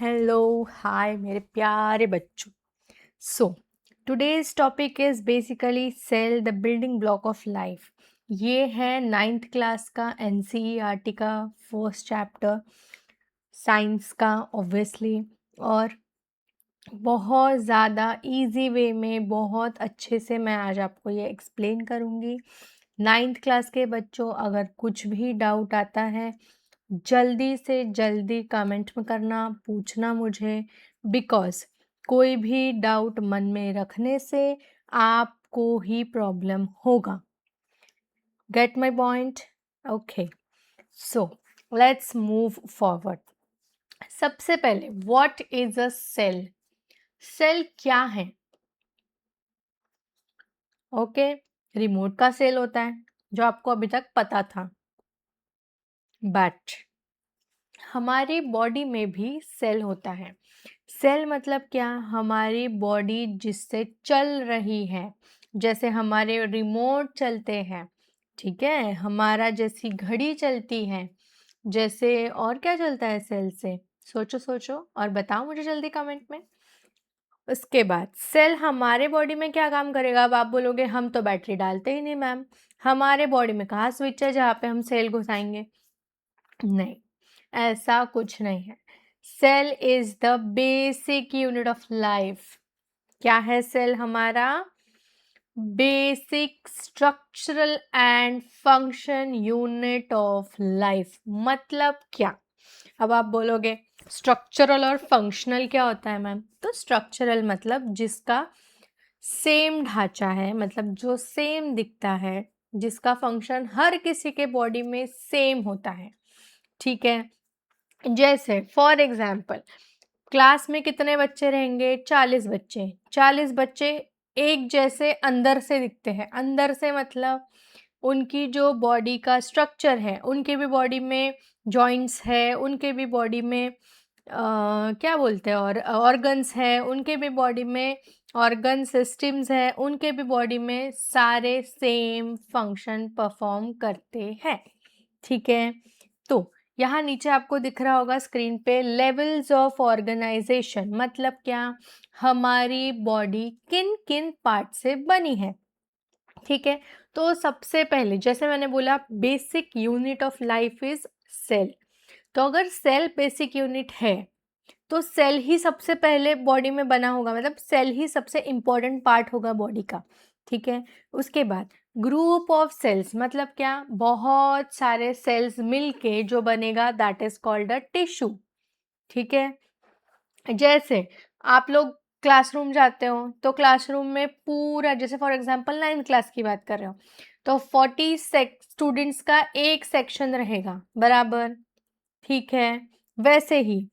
Hello hi मेरे प्यारे बच्चों। So today's topic is basically cell the building block of life. ये है नाइन्थ क्लास का एनसीईआरटी का फर्स्ट चैप्टर, साइंस का ऑब्वियसली। और बहुत ज़्यादा इजी वे में बहुत अच्छे से मैं आज आपको ये एक्सप्लेन करूँगी। नाइन्थ क्लास के बच्चों, अगर कुछ भी डाउट आता है जल्दी से जल्दी कमेंट में करना, पूछना मुझे, बिकॉज़ कोई भी डाउट मन में रखने से आपको ही प्रॉब्लम होगा। Get my point? Okay, so let's move forward. सबसे पहले what is a cell? Cell क्या है? ओके, रिमोट का सेल होता है जो आपको अभी तक पता था, बट हमारी बॉडी में भी सेल होता है। सेल मतलब क्या? हमारी बॉडी जिससे चल रही है, जैसे हमारे रिमोट चलते हैं, ठीक है, हमारा जैसी घड़ी चलती है, जैसे और क्या चलता है सेल से? सोचो सोचो और बताओ मुझे जल्दी कमेंट में। उसके बाद सेल हमारे बॉडी में क्या काम करेगा? अब आप बोलोगे हम तो बैटरी डालते ही नहीं मैम, हमारे बॉडी में कहाँ स्विच है जहाँ पे हम सेल घुसाएंगे? नहीं, ऐसा कुछ नहीं है। Cell is the basic unit of life. क्या है सेल? हमारा basic structural and function unit of life. मतलब क्या? अब आप बोलोगे स्ट्रक्चरल और फंक्शनल क्या होता है मैम? तो स्ट्रक्चरल मतलब जिसका सेम ढांचा है, मतलब जो सेम दिखता है, जिसका फंक्शन हर किसी के बॉडी में सेम होता है, ठीक है। जैसे फॉर एग्जाम्पल, क्लास में कितने बच्चे रहेंगे? 40 बच्चे। 40 बच्चे एक जैसे अंदर से दिखते हैं। अंदर से मतलब उनकी जो बॉडी का स्ट्रक्चर है, उनके भी बॉडी में जॉइंट्स है, उनके भी बॉडी में क्या बोलते हैं, और ऑर्गन्स है, उनके भी बॉडी में ऑर्गन सिस्टम्स है, उनके भी बॉडी में सारे सेम फंक्शन परफॉर्म करते हैं, ठीक है। तो यहाँ नीचे आपको दिख रहा होगा स्क्रीन पे लेवल्स ऑफ ऑर्गेनाइजेशन। मतलब क्या? हमारी बॉडी किन किन पार्ट से बनी है, ठीक है। तो सबसे पहले जैसे मैंने बोला basic unit of life is cell. तो अगर सेल बेसिक यूनिट है तो सेल ही सबसे पहले बॉडी में बना होगा, मतलब सेल ही सबसे इम्पोर्टेंट पार्ट होगा बॉडी का, ठीक है। उसके बाद ग्रुप ऑफ सेल्स, मतलब क्या? बहुत सारे सेल्स मिलके जो बनेगा, that is called a tissue, ठीक है। जैसे आप लोग क्लासरूम जाते हो तो क्लासरूम में पूरा, जैसे फॉर एग्जांपल 9th क्लास की बात कर रहे हो, तो 40 स्टूडेंट्स का एक सेक्शन रहेगा, बराबर, ठीक है। वैसे ही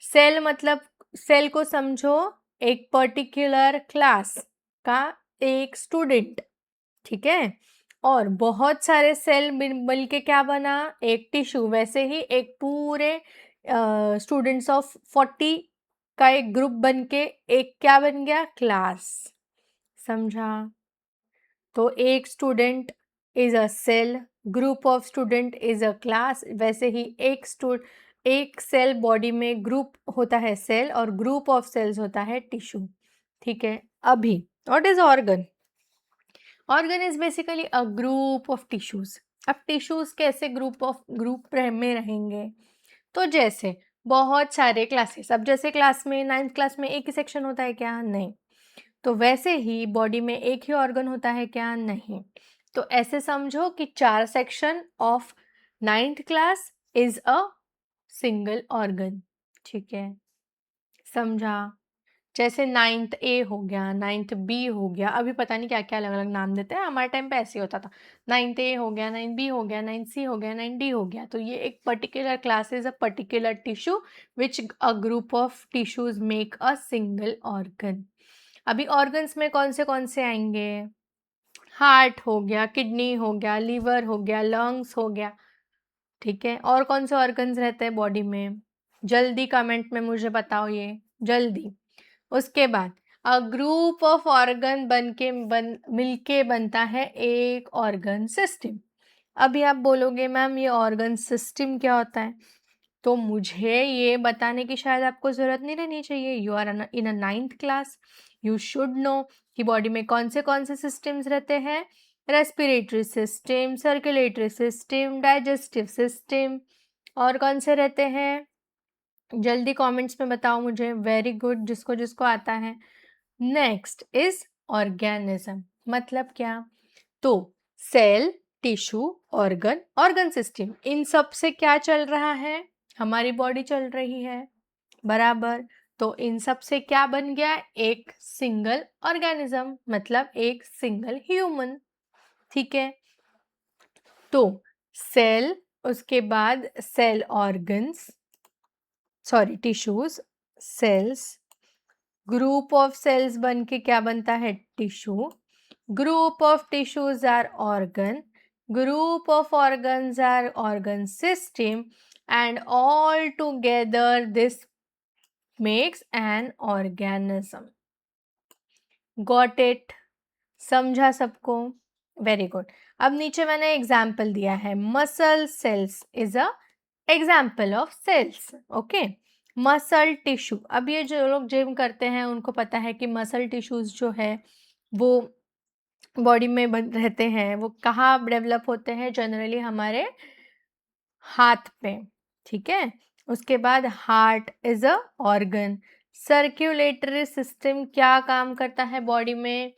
सेल मतलब, सेल को समझो एक पर्टिकुलर क्लास का एक स्टूडेंट, ठीक है। और बहुत सारे सेल मिल के क्या बना? एक टिश्यू। वैसे ही एक पूरे स्टूडेंट्स ऑफ 40 का एक ग्रुप बन के एक क्या बन गया? क्लास। समझा? तो एक student is a cell, group of student is a class. वैसे ही एक सेल बॉडी में ग्रुप होता है सेल, और ग्रुप ऑफ सेल्स होता है टिश्यू, ठीक है। अभी what is organ? Organ is basically a group of tissues. अब टिश्यूज कैसे ग्रुप में रहेंगे? तो जैसे बहुत सारे क्लासेस, अब जैसे क्लास में 9th क्लास में एक ही सेक्शन होता है क्या? नहीं। तो वैसे ही बॉडी में एक ही ऑर्गन होता है क्या? नहीं। तो ऐसे समझो कि 4 section of 9th class is a single organ, ठीक है। समझा? जैसे 9th ए हो गया, 9th बी हो गया, अभी पता नहीं क्या क्या अलग अलग नाम देते हैं, हमारे टाइम पे ऐसे ही होता था। 9th ए हो गया, 9th बी हो गया, 9th सी हो गया, 9th डी हो गया। तो ये एक particular class is a particular tissue which a group of tissues make a single organ. अभी ऑर्गन्स में कौन से आएंगे? हार्ट हो गया, किडनी हो गया, लीवर हो गया, लंग्स हो गया, ठीक है। और कौन से ऑर्गन्स रहते हैं बॉडी में? जल्दी कमेंट में मुझे बताओ ये, जल्दी। उसके बाद अ ग्रुप ऑफ ऑर्गन मिलके बनता है एक ऑर्गन सिस्टम। अभी आप बोलोगे मैम ये ऑर्गन सिस्टम क्या होता है? तो मुझे ये बताने की शायद आपको ज़रूरत नहीं रहनी चाहिए, you are in a 9th class, you should know कि बॉडी में कौन से सिस्टम्स रहते हैं, respiratory system, circulatory system, digestive system, और कौन से रहते हैं, जल्दी कमेंट्स में बताओ मुझे, वेरी गुड जिसको जिसको आता है। नेक्स्ट इज ऑर्गेनिज्म, मतलब क्या, तो cell, tissue, organ, organ system, इन सब से क्या चल रहा है, हमारी बॉडी चल रही है, बराबर। तो इन सब से क्या बन गया, एक सिंगल ऑर्गेनिज्म, मतलब एक सिंगल ह्यूमन, ठीक है। तो सेल, उसके बाद cell organs, sorry tissues, cells, group of cells बन के क्या बनता है, tissue, group of tissues are organ, group of organs are organ system, and all together this makes an organism. Got it? समझा सबको? Very good. अब नीचे मैंने एग्जाम्पल दिया है, muscle cells is a example of cells, okay. Muscle tissue, अब ये जो लोग जिम करते हैं उनको पता है कि मसल टिश्यूज जो है वो बॉडी में रहते हैं, वो कहाँ डेवलप होते हैं, जनरली हमारे हाथ पे, ठीक है। उसके बाद heart is a organ, circulatory system क्या काम करता है बॉडी में,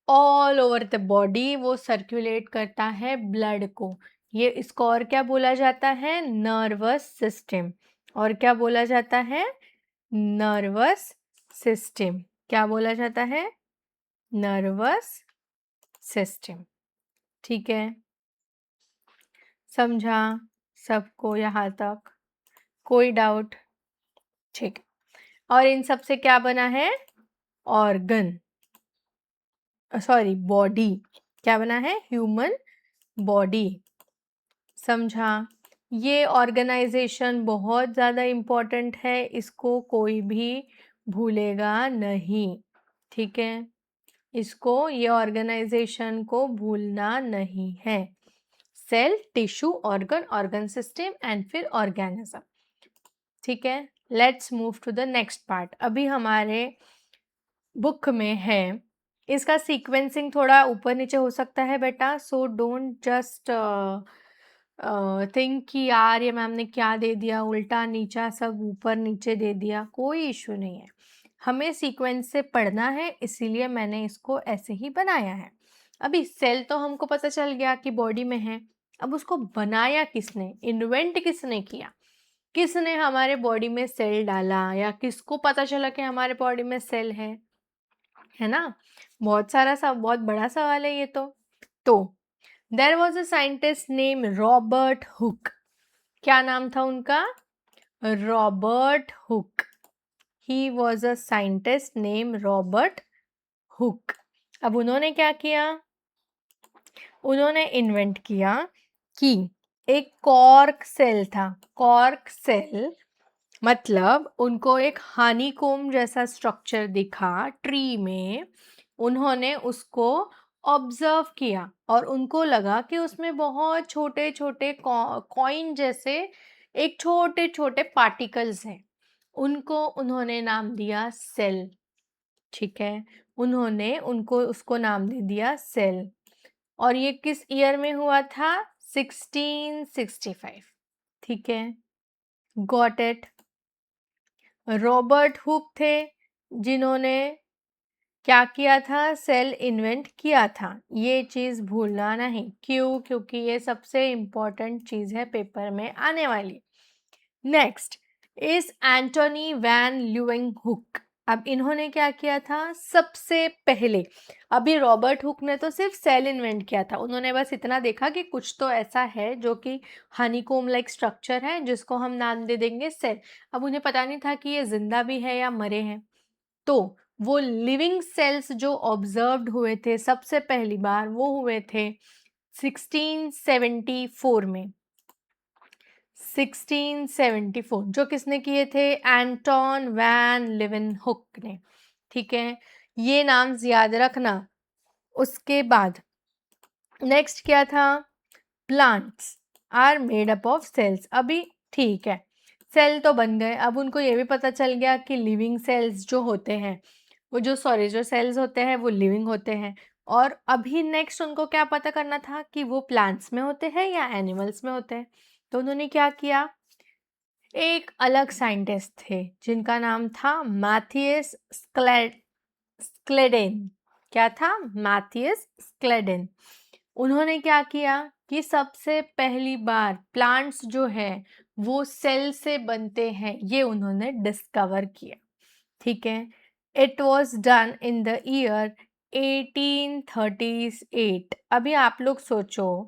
ऑल ओवर द बॉडी वो सर्क्यूलेट करता है ब्लड को, ये इसको और क्या बोला जाता है, नर्वस सिस्टम, और क्या बोला जाता है, नर्वस सिस्टम, क्या बोला जाता है, नर्वस सिस्टम, ठीक है। समझा सबको यहाँ तक, कोई डाउट, ठीक। और इन सब से क्या बना है, ऑर्गन, सॉरी बॉडी, क्या बना है, ह्यूमन बॉडी, समझा। ये ऑर्गेनाइजेशन बहुत ज़्यादा इम्पोर्टेंट है, इसको कोई भी भूलेगा नहीं, ठीक है। इसको, ये ऑर्गेनाइजेशन को भूलना नहीं है, cell, tissue, organ, organ system and फिर ऑर्गेनिज्म, ठीक है। Let's move to the next part. अभी हमारे बुक में है, इसका सीक्वेंसिंग थोड़ा ऊपर नीचे हो सकता है बेटा, सो डोंट जस्ट थिंक कि यार ये मैम ने क्या दे दिया, उल्टा नीचा सब ऊपर नीचे दे दिया, कोई इशू नहीं है, हमें सीक्वेंस से पढ़ना है, इसीलिए मैंने इसको ऐसे ही बनाया है। अभी सेल तो हमको पता चल गया कि बॉडी में है, अब उसको बनाया किसने, इन्वेंट किसने किया, किसने हमारे बॉडी में सेल डाला, या किसको पता चला कि हमारे बॉडी में सेल है ना, बहुत सारा बहुत बड़ा सवाल है ये तो there was a scientist name Robert Hooke, क्या नाम था उनका, Robert Hooke, he was a scientist name Robert Hooke. अब उन्होंने क्या किया, उन्होंने इन्वेंट किया कि एक कॉर्क सेल था, कॉर्क सेल मतलब उनको एक हानीकोम जैसा स्ट्रक्चर दिखा ट्री में, उन्होंने उसको ऑब्जर्व किया और उनको लगा कि उसमें बहुत छोटे छोटे कॉइन जैसे एक छोटे छोटे पार्टिकल्स हैं, उनको उन्होंने नाम दिया सेल, ठीक है। उन्होंने उनको उसको नाम दे दिया सेल, और ये किस ईयर में हुआ था, 1665, ठीक है। Got it. रॉबर्ट हुक थे जिन्होंने क्या किया था, सेल इन्वेंट किया था, ये चीज़ भूलना नहीं, क्यों, क्योंकि ये सबसे इम्पोर्टेंट चीज़ है पेपर में आने वाली। Next is Antonie van Leeuwenhoek. अब इन्होंने क्या किया था सबसे पहले, अभी रॉबर्ट हुक ने तो सिर्फ सेल इन्वेंट किया था, उन्होंने बस इतना देखा कि कुछ तो ऐसा है जो कि हनीकोम लाइक स्ट्रक्चर है जिसको हम नाम दे देंगे सेल। अब उन्हें पता नहीं था कि ये जिंदा भी है या मरे हैं, तो वो लिविंग सेल्स जो ऑब्जर्व्ड हुए थे सबसे पहली बार वो हुए थे 1674 में, 1674, जो किसने किए थे, एंटोन वैन लीeuwenhoek ने, ठीक है। ये नाम याद रखना। उसके बाद नेक्स्ट क्या था, plants are made up of cells, अभी ठीक है, सेल तो बन गए, अब उनको ये भी पता चल गया कि लिविंग सेल्स जो होते हैं वो जो सेल्स होते हैं वो लिविंग होते हैं। और अभी नेक्स्ट उनको क्या पता करना था कि वो प्लांट्स में होते हैं या एनिमल्स में होते हैं। तो उन्होंने क्या किया, एक अलग साइंटिस्ट थे जिनका नाम था मैथियस स्क्लेडेन। क्या था? मैथियस स्क्लेडेन। उन्होंने क्या किया कि सबसे पहली बार प्लांट्स जो है वो सेल से बनते हैं, ये उन्होंने डिस्कवर किया। ठीक है, it was done in the year 1838। अभी आप लोग सोचो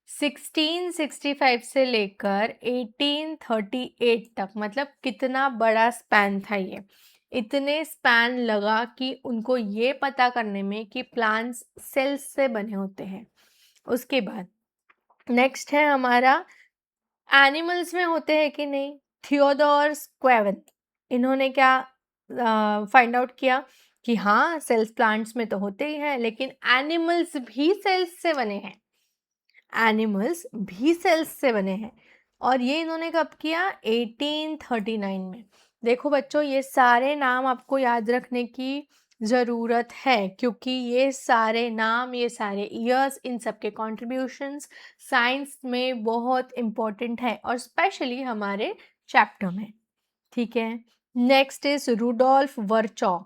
1665 से लेकर 1838 तक, मतलब कितना बड़ा स्पैन था ये। इतने स्पैन लगा कि उनको ये पता करने में कि प्लांट्स सेल्स से बने होते हैं। उसके बाद नेक्स्ट है हमारा एनिमल्स में होते हैं कि नहीं। थियोडोर स्क्वेवन, इन्होंने क्या फाइंड आउट किया कि हाँ सेल्स प्लांट्स में तो होते ही हैं, लेकिन एनिमल्स भी सेल्स से बने हैं। एनिमल्स भी सेल्स से बने हैं। और ये इन्होंने कब किया? 1839 में। देखो बच्चों, ये सारे नाम आपको याद रखने की ज़रूरत है, क्योंकि ये सारे नाम, ये सारे ईयर्स, इन सब के कॉन्ट्रीब्यूशंस साइंस में बहुत इम्पोर्टेंट है, और स्पेशली हमारे चैप्टर में। ठीक है, next is Rudolf Virchow.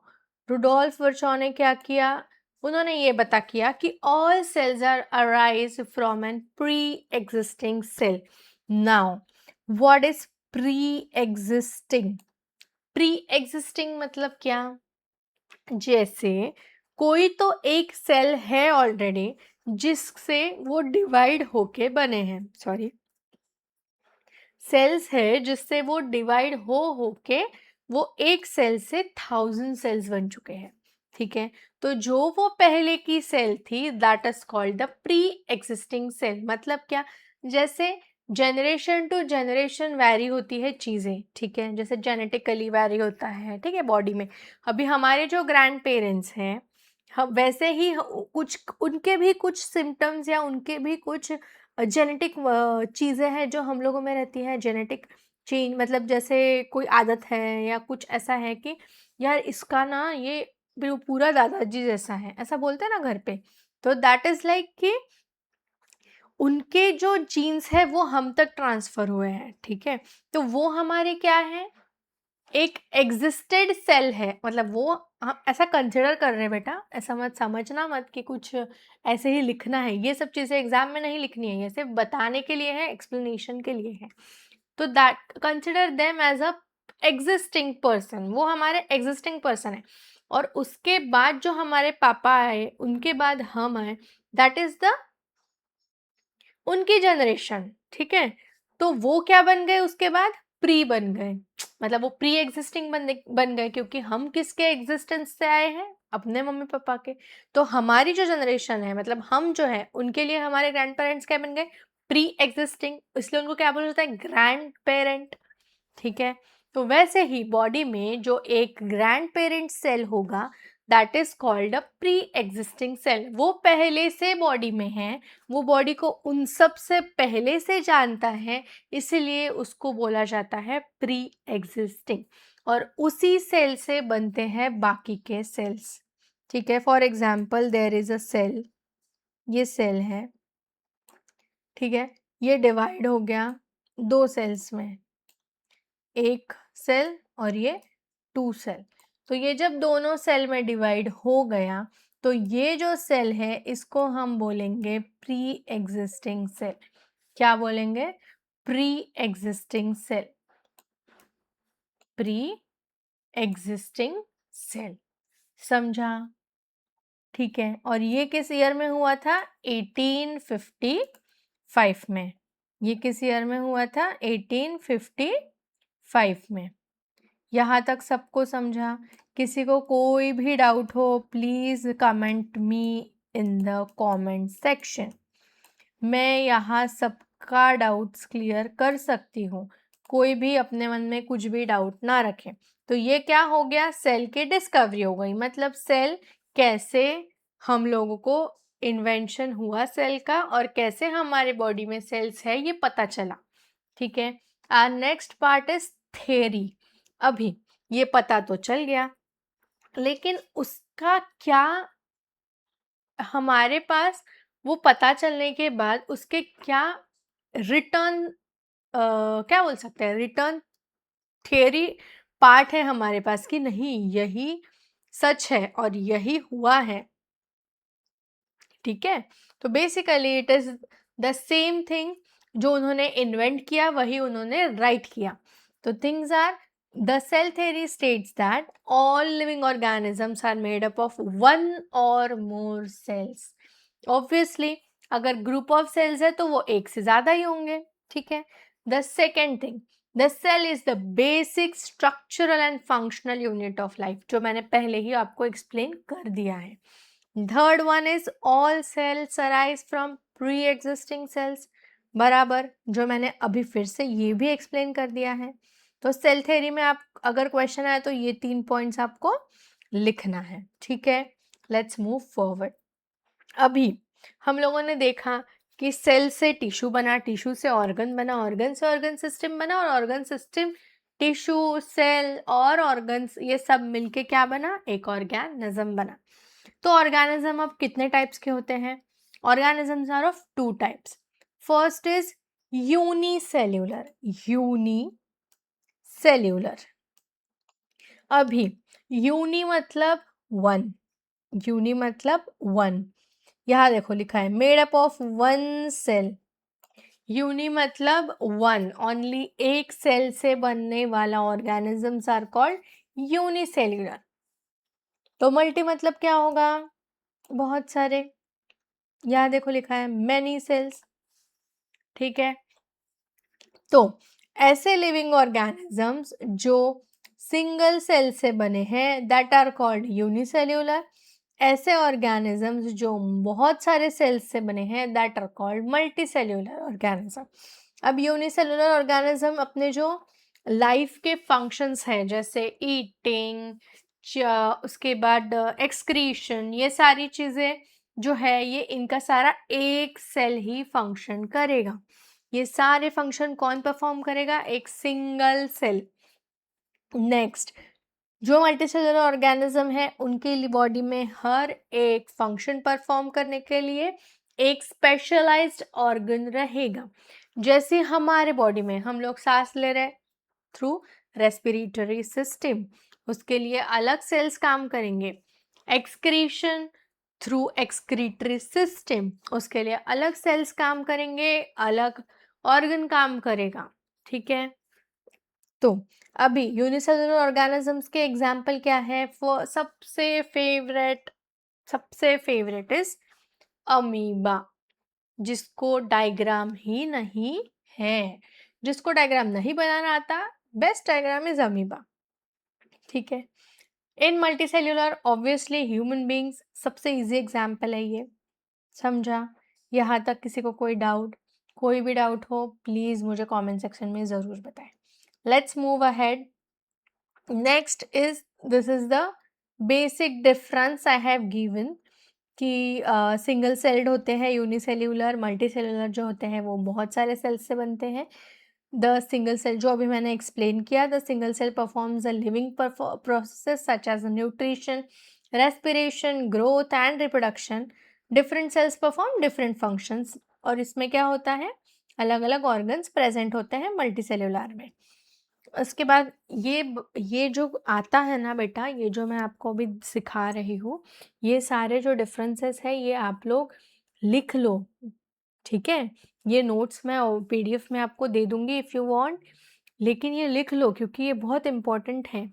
Rudolf Virchow ने क्या किया? उन्होंने ये बता किया कि all cells are arise from an pre existing cell. Now what is pre existing? Pre existing मतलब क्या? जैसे कोई तो एक सेल है ऑलरेडी जिससे वो डिवाइड होके बने हैं, सॉरी, सेल्स है जिससे वो डिवाइड हो के वो एक सेल से 1000 सेल्स बन चुके हैं। ठीक है, तो जो वो पहले की सेल थी that is called the pre existing cell. मतलब क्या? जैसे जनरेशन टू जनरेशन वैरी होती है चीज़ें, ठीक है, जैसे जेनेटिकली वैरी होता है, ठीक है, बॉडी में। अभी हमारे जो ग्रैंड पेरेंट्स हैं, हम वैसे ही कुछ उनके भी कुछ सिम्टम्स या उनके भी कुछ जेनेटिक चीज़ें हैं जो हम लोगों में रहती हैं। जेनेटिक चेंज मतलब जैसे कोई आदत है या कुछ ऐसा है कि यार इसका ना ये पूरा दादाजी जैसा है, ऐसा बोलते हैं ना घर पे। तो दैट इज लाइक कि उनके जो जीन्स है वो हम तक ट्रांसफर हुए हैं। ठीक है, तो वो हमारे क्या है, एक एग्जिस्टेड सेल है, मतलब वो हम ऐसा कंसिडर कर रहे हैं बेटा, ऐसा मत समझना मत कि कुछ ऐसे ही लिखना है। ये सब चीज़ें एग्जाम में नहीं लिखनी है, ये सिर्फ बताने के लिए है, एक्सप्लेनेशन के लिए है। तो that consider them as a existing person, वो हमारे एग्जिस्टिंग पर्सन है। और उसके बाद जो हमारे पापा आए, उनके बाद हम आए, दैट इज द उनकी जनरेशन। ठीक है, तो वो क्या बन गए उसके बाद? प्री बन गए, मतलब वो प्री एग्जिस्टिंग बन गए, क्योंकि हम किसके एग्जिस्टेंस से आए हैं? अपने मम्मी पापा के। तो हमारी जो जनरेशन है, मतलब हम जो है, उनके लिए हमारे ग्रैंड पेरेंट्स क्या बन गए? प्री एग्जिस्टिंग, इसलिए उनको क्या बोला जाता है? Grandparent. ठीक है, तो वैसे ही बॉडी में जो एक ग्रैंड पेरेंट सेल होगा that is called a pre existing cell. वो पहले से बॉडी में है, वो बॉडी को उन सब से पहले से जानता है, इसलिए उसको बोला जाता है प्री एग्जिस्टिंग। और उसी सेल से बनते हैं बाकी के सेल्स। ठीक है, for example there is a cell, ये सेल है, ठीक है, ये डिवाइड हो गया दो सेल्स में, एक सेल और ये टू सेल। तो ये जब दोनों सेल में डिवाइड हो गया तो ये जो सेल है इसको हम बोलेंगे प्री एग्जिस्टिंग सेल। क्या बोलेंगे? Pre existing cell. Pre existing cell, समझा? ठीक है, और ये किस ईयर में हुआ था? 1855 में। ये किस ईयर में हुआ था? 1855 में। यहाँ तक सबको समझा? किसी को कोई भी डाउट हो please comment me in the comment section. मैं यहाँ सबका डाउट्स क्लियर कर सकती हूँ, कोई भी अपने मन में कुछ भी डाउट ना रखे। तो ये क्या हो गया? सेल की डिस्कवरी हो गई, मतलब सेल कैसे हम लोगों को इन्वेंशन हुआ सेल का, और कैसे हमारे बॉडी में सेल्स है ये पता चला। ठीक है, our next part is theory. अभी ये पता तो चल गया, लेकिन उसका क्या, हमारे पास वो पता चलने के बाद उसके क्या रिटर्न, क्या बोल सकते हैं, रिटर्न थियरी पार्ट है हमारे पास कि नहीं यही सच है और यही हुआ है। ठीक है, तो basically it is the same thing, जो उन्होंने इन्वेंट किया वही उन्होंने राइट किया। तो things are, the cell theory states that all living organisms are made up of one or more cells. Obviously अगर ग्रुप ऑफ सेल्स है तो वो एक से ज्यादा ही होंगे। ठीक है, the second thing, the cell is the basic structural and functional unit of life, जो मैंने पहले ही आपको एक्सप्लेन कर दिया है। Third one is all cells arise from pre existing cells, बराबर, जो मैंने अभी फिर से ये भी एक्सप्लेन कर दिया है। तो सेल थ्योरी में आप अगर क्वेश्चन आए तो ये 3 पॉइंट्स आपको लिखना है। ठीक है, लेट्स मूव फॉरवर्ड। अभी हम लोगों ने देखा कि सेल से टिश्यू बना, टिश्यू से ऑर्गन बना, ऑर्गन से ऑर्गन सिस्टम बना, और ऑर्गन सिस्टम, टिश्यू, सेल और ऑर्गन्स, ये सब मिलके क्या बना, एक ऑर्गेनिज्म बना। तो ऑर्गेनिज्म अब कितने टाइप्स के होते हैं? Organisms are of 2 types. First is unicellular, unicellular. अभी यूनि मतलब वन, यूनि मतलब वन, यहाँ देखो लिखा है made up of one cell. Uni मतलब वन, ओनली एक सेल से बनने वाला ऑर्गेनिजम्स आर कॉल्ड यूनिसेल्यूलर। तो मल्टी मतलब क्या होगा, बहुत सारे, यहाँ देखो लिखा है मेनी सेल्स। ठीक है, तो ऐसे लिविंग ऑर्गेनिजम्स जो सिंगल सेल से बने हैं दैट आर कॉल्ड यूनिसेल्यूलर। ऐसे ऑर्गेनिजम्स जो बहुत सारे सेल्स से बने हैं that are called multicellular organism. अब यूनिसेल्यूलर ऑर्गेनिज्म अपने जो लाइफ के फंक्शंस हैं, जैसे ईटिंग, उसके बाद एक्सक्रीशन, ये सारी चीज़ें जो है ये इनका सारा एक सेल ही फंक्शन करेगा। ये सारे फंक्शन कौन परफॉर्म करेगा, एक सिंगल सेल। नेक्स्ट, जो मल्टीसेलुलर ऑर्गेनिज्म है उनके बॉडी में हर एक फंक्शन परफॉर्म करने के लिए एक स्पेशलाइज्ड ऑर्गन रहेगा। जैसे हमारे बॉडी में हम लोग सांस ले रहे थ्रू रेस्पिरेटरी सिस्टम, उसके लिए अलग सेल्स काम करेंगे। एक्सक्रीशन थ्रू एक्सक्रीटरी सिस्टम, उसके लिए अलग सेल्स काम करेंगे, अलग ऑर्गन काम करेगा। ठीक है, तो अभी यूनिसेलुलर ऑर्गेनिजम्स के एग्जाम्पल क्या है? सबसे फेवरेट इज अमीबा, जिसको डायग्राम ही नहीं है, जिसको डायग्राम नहीं बनाना आता, बेस्ट डायग्राम इज अमीबा। ठीक है, इन मल्टीसेल्यूलर ऑब्वियसली ह्यूमन बींग्स सबसे इजी एग्जाम्पल है ये। समझा? यहाँ तक किसी को कोई डाउट? कोई भी डाउट हो प्लीज मुझे कमेंट सेक्शन में जरूर बताएं। Let's move ahead. Next is, this is the basic difference I have given कि सिंगल सेल्ड होते हैं यूनिसेल्यूलर, मल्टीसेल्यूलर जो होते हैं वो बहुत सारे सेल्स से बनते हैं। द सिंगल सेल जो अभी मैंने एक्सप्लेन किया, the single cell performs a living process such as nutrition, respiration, growth and reproduction. Different cells perform different functions, और इसमें क्या होता है, अलग अलग ऑर्गन्स प्रेजेंट होते हैं मल्टीसेल्यूलर में। उसके बाद ये जो आता है ना बेटा, ये जो मैं आपको अभी सिखा रही हूँ, ये सारे जो डिफरेंसेस है ये आप लोग लिख लो। ठीक है, ये नोट्स मैं पीडीएफ में आपको दे दूंगी इफ यू वांट, लेकिन ये लिख लो क्योंकि ये बहुत इंपॉर्टेंट है।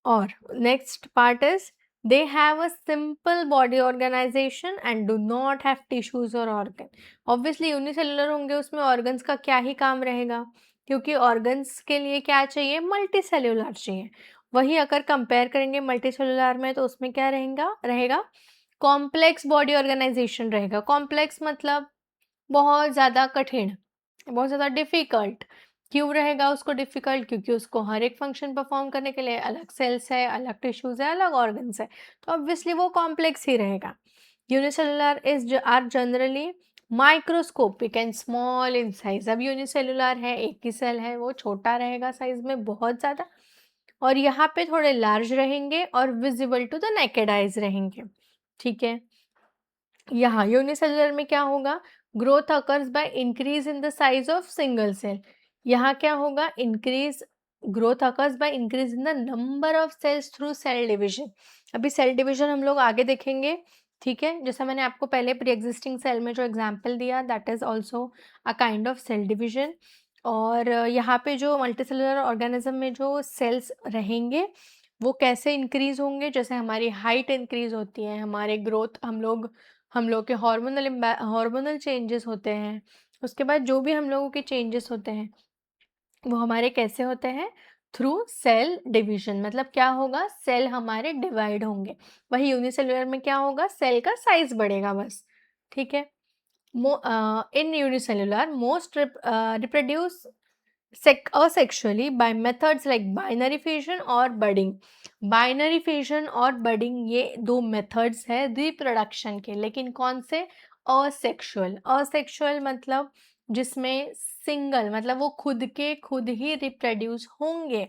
और next part is, they have a simple body organization and do not have tissues और ऑर्गन। ऑब्वियसली यूनिसेलुलर होंगे, उसमें ऑर्गन्स का क्या ही काम रहेगा, क्योंकि ऑर्गन्स के लिए क्या चाहिए, मल्टीसेलुलर चाहिए। वही अगर कंपेयर करेंगे मल्टीसेलुलर में तो उसमें क्या रहेगा कॉम्प्लेक्स बॉडी ऑर्गेनाइजेशन रहेगा। कॉम्प्लेक्स मतलब बहुत ज़्यादा कठिन, बहुत ज़्यादा डिफ़िकल्ट। क्यों रहेगा उसको डिफ़िकल्ट? क्योंकि उसको हर एक फंक्शन परफॉर्म करने के लिए अलग सेल्स है, अलग टिश्यूज़ है, अलग ऑर्गन्स है, तो ऑब्वियसली वो कॉम्प्लेक्स ही रहेगा। Unicellular are generally microscopic and small in size. अब यूनिसेलुलर है, एक ही सेल है, वो छोटा रहेगा साइज में बहुत ज़्यादा, और यहाँ पे थोड़े लार्ज रहेंगे और visible to the naked eyes रहेंगे। ठीक है, यहाँ यूनिसेलुलर में क्या होगा, growth occurs by increase in the size of single cell. यहाँ क्या होगा, increase, growth occurs by increase in the number of cells through cell division. अभी सेल डिवीजन हम लोग आगे देखेंगे। ठीक है, जैसा मैंने आपको पहले प्री एग्जिस्टिंग सेल में जो एग्जाम्पल दिया, that is also a kind of cell division. और यहाँ पे जो मल्टीसेलुलर ऑर्गेनिज्म में जो सेल्स रहेंगे वो कैसे इंक्रीज होंगे, जैसे हमारी हाइट इंक्रीज होती है, हमारे ग्रोथ, हम लोग के हार्मोनल चेंजेस होते हैं, उसके बाद जो भी हम लोगों के चेंजेस होते हैं वो हमारे कैसे होते हैं, थ्रू सेल डिवीजन। मतलब क्या होगा, सेल हमारे डिवाइड होंगे। वही यूनिसेलुलर में क्या होगा, सेल का साइज बढ़ेगा बस। ठीक है, in unicellular most reproduce asexually by methods like binary fission और budding। बाइनरी फिजन और बडिंग ये दो मेथड्स है रिप्रोडक्शन के, लेकिन कौन से, असेक्सुअल। असेक्सुअल मतलब जिसमें सिंगल, मतलब वो खुद के खुद ही रिप्रोड्यूस होंगे।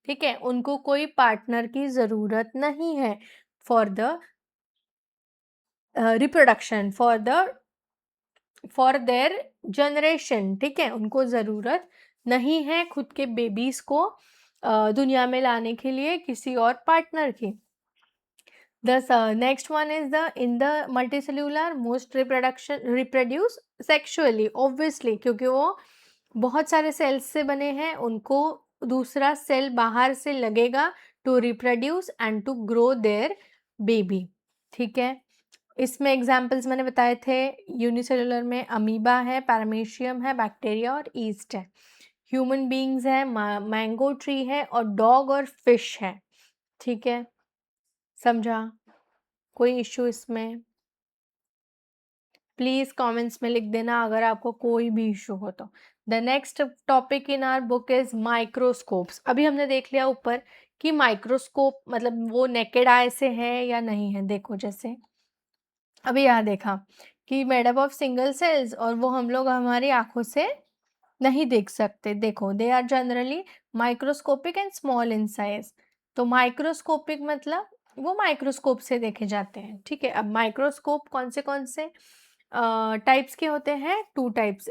ठीक है, उनको कोई पार्टनर की ज़रूरत नहीं है for the reproduction, for their generation. ठीक है, उनको ज़रूरत नहीं है खुद के बेबीज को दुनिया में लाने के लिए किसी और पार्टनर की। The next one is the in the multicellular most reproduce sexually, obviously, क्योंकि वो बहुत सारे सेल्स से बने हैं, उनको दूसरा सेल बाहर से लगेगा to reproduce and to grow their baby. ठीक है, इसमें एग्जाम्पल्स मैंने बताए थे, यूनिसेलुलर में अमीबा है, पैरामीशियम है, बैक्टीरिया और ईस्ट है। ह्यूमन बींग्स है, मैंगो ट्री है और डॉग और फिश है। ठीक है, समझा? कोई इश्यू इसमें? प्लीज़ कमेंट्स में लिख देना अगर आपको कोई भी इशू हो तो। The next topic in our book is microscopes. अभी हमने देख लिया ऊपर कि माइक्रोस्कोप मतलब वो नेकेड आई से है या नहीं है। देखो जैसे अभी यहाँ देखा कि made up of single cells, और वो हम लोग हमारी आंखों से नहीं देख सकते। देखो they are generally microscopic and small in size. तो माइक्रोस्कोपिक मतलब वो माइक्रोस्कोप से देखे जाते हैं। ठीक है, अब माइक्रोस्कोप कौन से टाइप्स के होते हैं, टू टाइप्स।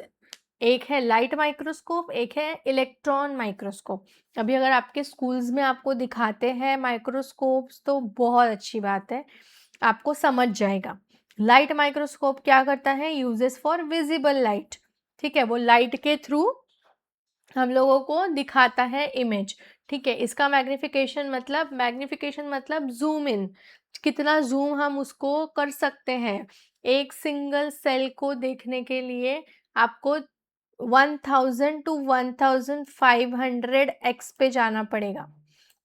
एक है लाइट माइक्रोस्कोप, एक है इलेक्ट्रॉन माइक्रोस्कोप। अभी अगर आपके स्कूल्स में आपको दिखाते हैं माइक्रोस्कोप्स तो बहुत अच्छी बात है, आपको समझ जाएगा। लाइट माइक्रोस्कोप क्या करता है, यूजेस फॉर विजिबल लाइट। ठीक है, वो लाइट के थ्रू हम लोगों को दिखाता है इमेज। ठीक है, इसका मैग्निफिकेशन मतलब जूम इन, कितना जूम हम उसको कर सकते हैं। एक सिंगल सेल को देखने के लिए आपको 1000 to 1500 एक्स पे जाना पड़ेगा।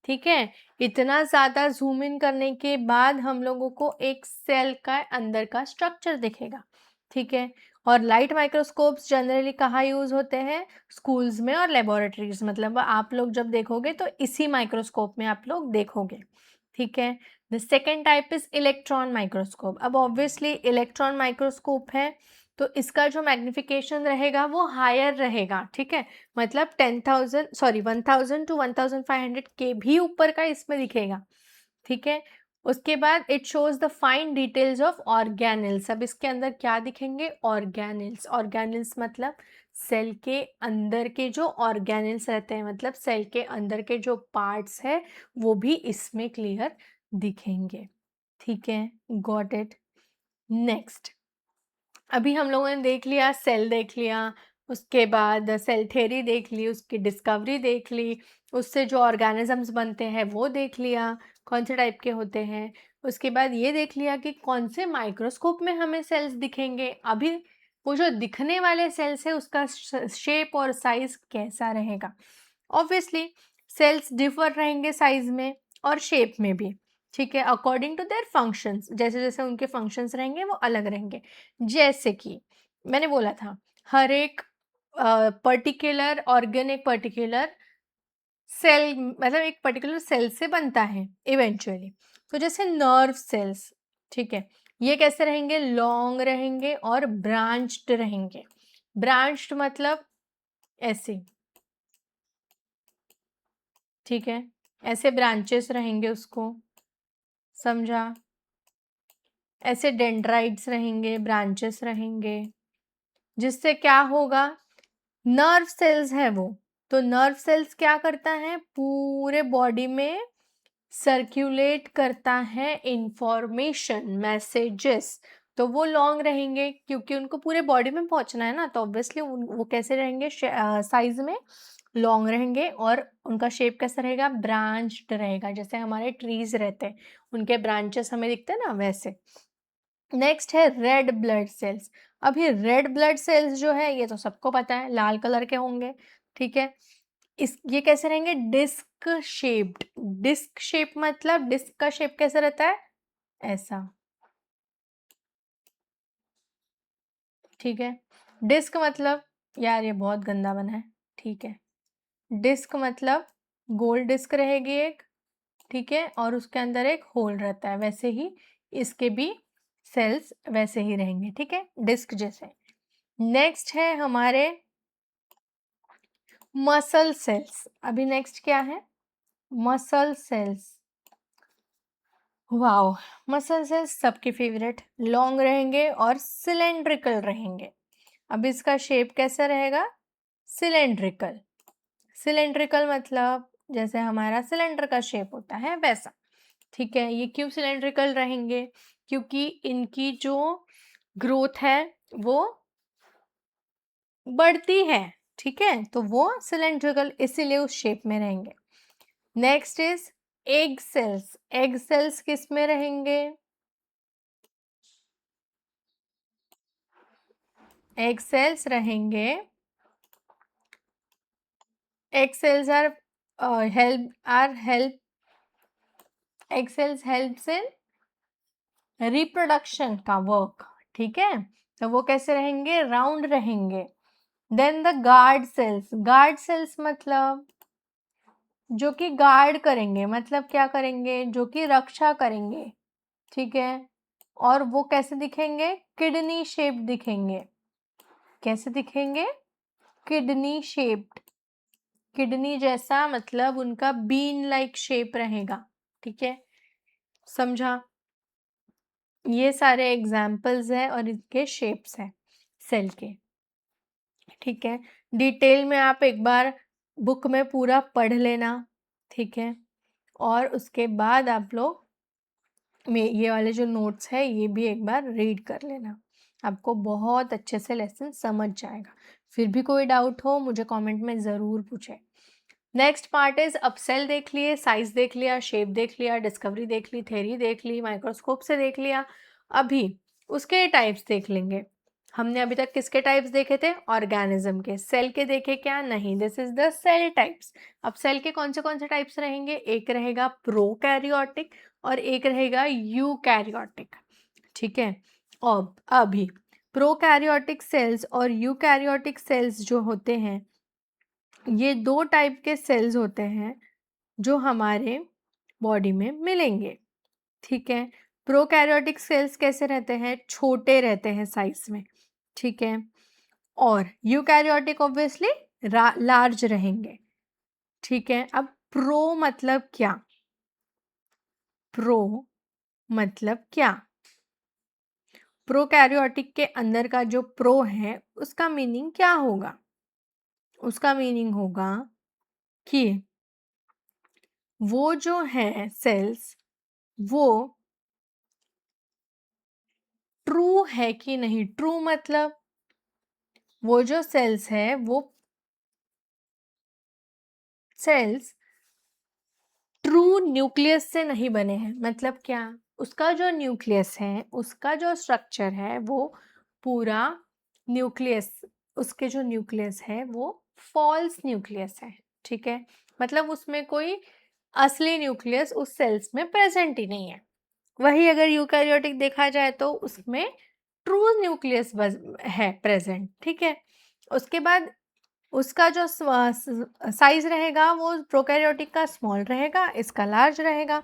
ठीक है, इतना ज़्यादा जूम इन करने के बाद हम लोगों को एक सेल का अंदर का स्ट्रक्चर दिखेगा। ठीक है, और लाइट माइक्रोस्कोप्स जनरली कहाँ यूज़ होते हैं, स्कूल्स में और लेबोरेटरीज। मतलब आप लोग जब देखोगे तो इसी माइक्रोस्कोप में आप लोग देखोगे। ठीक है, the second type is electron microscope. अब ऑब्वियसली इलेक्ट्रॉन माइक्रोस्कोप है तो इसका जो मैग्निफिकेशन रहेगा वो हायर रहेगा। ठीक है, मतलब 1000 to 1500 के भी ऊपर का इसमें दिखेगा। ठीक है, उसके बाद it shows the fine details of organelles. अब इसके अंदर क्या दिखेंगे, ऑर्गेनेल्स। ऑर्गेनेल्स मतलब सेल के अंदर के जो ऑर्गेनेल्स रहते हैं, मतलब सेल के अंदर के जो पार्ट्स है वो भी इसमें क्लियर दिखेंगे। ठीक है, गॉट इट। नेक्स्ट, अभी हम लोगों ने देख लिया, सेल देख लिया, उसके बाद सेल थ्योरी देख ली, उसकी डिस्कवरी देख ली, उससे जो ऑर्गेनिजम्स बनते हैं वो देख लिया, कौन से टाइप के होते हैं। उसके बाद ये देख लिया कि कौन से माइक्रोस्कोप में हमें सेल्स दिखेंगे। अभी वो जो दिखने वाले सेल्स है उसका शेप और साइज कैसा रहेगा। ऑब्वियसली सेल्स डिफर रहेंगे साइज में और शेप में भी। ठीक है, अकॉर्डिंग टू देयर फंक्शंस, जैसे जैसे उनके फंक्शंस रहेंगे वो अलग रहेंगे। जैसे कि मैंने बोला था हर एक पर्टिकुलर ऑर्गन एक पर्टिकुलर सेल, मतलब एक पर्टिकुलर सेल से बनता है इवेंचुअली। तो जैसे नर्व सेल्स, ठीक है, ये कैसे रहेंगे? लॉन्ग रहेंगे और ब्रांच्ड रहेंगे। ब्रांच्ड मतलब ऐसे, ठीक है, ऐसे ब्रांचेस रहेंगे उसको, समझा? ऐसे डेंड्राइट्स रहेंगे, ब्रांचेस रहेंगे, जिससे क्या होगा? नर्व सेल्स है वो, तो नर्व सेल्स क्या करता है? पूरे बॉडी में सर्कुलेट करता है इंफॉर्मेशन, मैसेजेस। तो वो लॉन्ग रहेंगे क्योंकि उनको पूरे बॉडी में पहुंचना है ना, तो ऑब्वियसली वो कैसे रहेंगे? साइज में लॉन्ग रहेंगे। और उनका शेप कैसा रहेगा? ब्रांच्ड रहेगा, जैसे हमारे ट्रीज रहते हैं, उनके ब्रांचेस हमें दिखते हैं ना, वैसे। नेक्स्ट है रेड ब्लड सेल्स। अभी रेड ब्लड सेल्स जो है ये तो सबको पता है, लाल कलर के होंगे, ठीक है। ये कैसे रहेंगे? Disc shaped. डिस्क शेप मतलब डिस्क का शेप कैसा रहता है? ऐसा, ठीक है। डिस्क मतलब, यार ये बहुत गंदा बना है, ठीक है। डिस्क मतलब गोल डिस्क रहेगी एक, ठीक है, और उसके अंदर एक होल रहता है, वैसे ही इसके भी सेल्स वैसे ही रहेंगे, ठीक है, डिस्क जैसे। नेक्स्ट है हमारे मसल सेल्स। अभी नेक्स्ट क्या है? Muscle sales. Wow, muscle cells सबके फेवरेट, लॉन्ग रहेंगे और सिलेंड्रिकल रहेंगे। अब इसका शेप कैसा रहेगा? सिलेंड्रिकल। सिलेंड्रिकल मतलब जैसे हमारा सिलेंडर का शेप होता है वैसा, ठीक है। ये क्यों सिलेंड्रिकल रहेंगे? क्योंकि इनकी जो ग्रोथ है वो बढ़ती है, ठीक है, तो वो सिलेंड्रिकल इसीलिए उस शेप में रहेंगे। Next is egg cells. Egg cells किस में रहेंगे? एग सेल्स रहेंगे, egg cells are help egg cells helps in reproduction का वर्क, ठीक है। तो वो कैसे रहेंगे? राउंड रहेंगे। Then the guard cells. Guard cells मतलब जो कि गार्ड करेंगे, मतलब क्या करेंगे? जो कि रक्षा करेंगे, ठीक है। और वो कैसे दिखेंगे? किडनी शेप दिखेंगे। कैसे दिखेंगे? Kidney shaped. किडनी जैसा मतलब उनका बीन लाइक शेप रहेगा, ठीक है, समझा? ये सारे एग्जाम्पल्स हैं और इनके शेप्स हैं सेल के, ठीक है। डिटेल में आप एक बार बुक में पूरा पढ़ लेना, ठीक है, और उसके बाद आप लोग ये वाले जो नोट्स है ये भी एक बार रीड कर लेना, आपको बहुत अच्छे से लेसन समझ जाएगा। फिर भी कोई डाउट हो मुझे कमेंट में ज़रूर पूछे। नेक्स्ट पार्ट इज अपसेल देख लिए, साइज देख लिया, शेप देख लिया, डिस्कवरी देख ली, थ्योरी देख ली, माइक्रोस्कोप से देख लिया। अभी उसके टाइप्स देख लेंगे। हमने अभी तक किसके टाइप्स देखे थे? ऑर्गेनिज्म के। सेल के देखे क्या? नहीं। This is the cell types. अब सेल के कौन से टाइप्स रहेंगे? एक रहेगा प्रोकैरियोटिक और एक रहेगा यूकैरियोटिक, ठीक है। अब अभी प्रोकैरियोटिक सेल्स और यूकैरियोटिक सेल्स जो होते हैं ये दो टाइप के सेल्स होते हैं जो हमारे बॉडी में मिलेंगे, ठीक है। प्रोकैरियोटिक सेल्स कैसे रहते हैं? छोटे रहते हैं साइज में, ठीक है। और यूकैरियोटिक ऑब्वियसली लार्ज रहेंगे, ठीक है। अब प्रो मतलब क्या? प्रो मतलब क्या? प्रोकैरियोटिक के अंदर का जो प्रो है उसका मीनिंग क्या होगा? उसका मीनिंग होगा कि वो जो है सेल्स वो ट्रू है कि नहीं। ट्रू मतलब वो जो सेल्स है वो सेल्स ट्रू न्यूक्लियस से नहीं बने हैं। मतलब क्या? उसका जो न्यूक्लियस है, उसका जो स्ट्रक्चर है वो पूरा न्यूक्लियस, उसके जो न्यूक्लियस है वो फॉल्स न्यूक्लियस है, ठीक है। मतलब उसमें कोई असली न्यूक्लियस उस सेल्स में प्रेजेंट ही नहीं है। वही अगर यूकैरियोटिक देखा जाए तो उसमें ट्रू न्यूक्लियस है प्रेजेंट, ठीक है। उसके बाद उसका जो साइज रहेगा वो प्रोकैरियोटिक का स्मॉल रहेगा, इसका लार्ज रहेगा।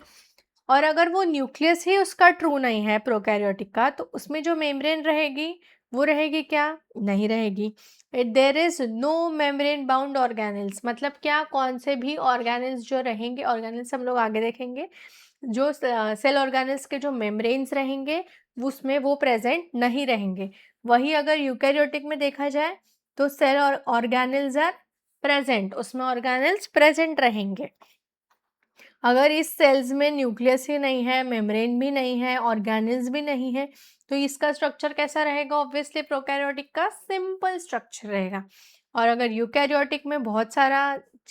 और अगर वो न्यूक्लियस ही उसका ट्रू नहीं है प्रोकैरियोटिक का, तो उसमें जो मेम्ब्रेन रहेगी वो रहेगी क्या? नहीं रहेगी। There is no membrane bound organelles, मतलब क्या? कौन से भी ऑर्गेनेल्स जो रहेंगे, ऑर्गेनेल्स हम लोग आगे देखेंगे, जो सेल ऑर्गेनेल्स के जो मेम्ब्रेन्स रहेंगे उसमें वो प्रेजेंट नहीं रहेंगे। वही अगर यूकैरियोटिक में देखा जाए तो सेल और ऑर्गेनेल्स आर प्रेजेंट, उसमें ऑर्गेनेल्स प्रेजेंट रहेंगे। अगर इस सेल्स में न्यूक्लियस ही नहीं है, मेम्ब्रेन भी नहीं है, ऑर्गेनेल्स भी नहीं है, तो इसका स्ट्रक्चर कैसा रहेगा? ऑब्वियसली प्रोकैरियोटिक का सिंपल स्ट्रक्चर रहेगा। और अगर यूकैरियोटिक में बहुत सारा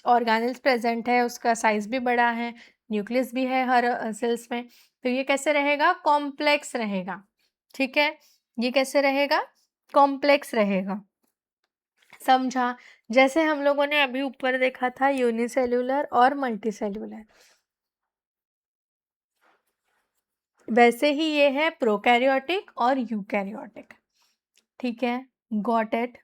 ऑर्गेनेल्स प्रेजेंट है, उसका साइज भी बड़ा है, न्यूक्लियस भी है हर सेल्स में, तो ये कैसे रहेगा? कॉम्प्लेक्स रहेगा। ठीक है, ये कैसे रहेगा? कॉम्प्लेक्स रहेगा। समझा? जैसे हम लोगों ने अभी ऊपर देखा था यूनिसेल्यूलर और मल्टीसेल्यूलर, वैसे ही ये है प्रोकैरियोटिक और यूकैरियोटिक। ठीक है, got it.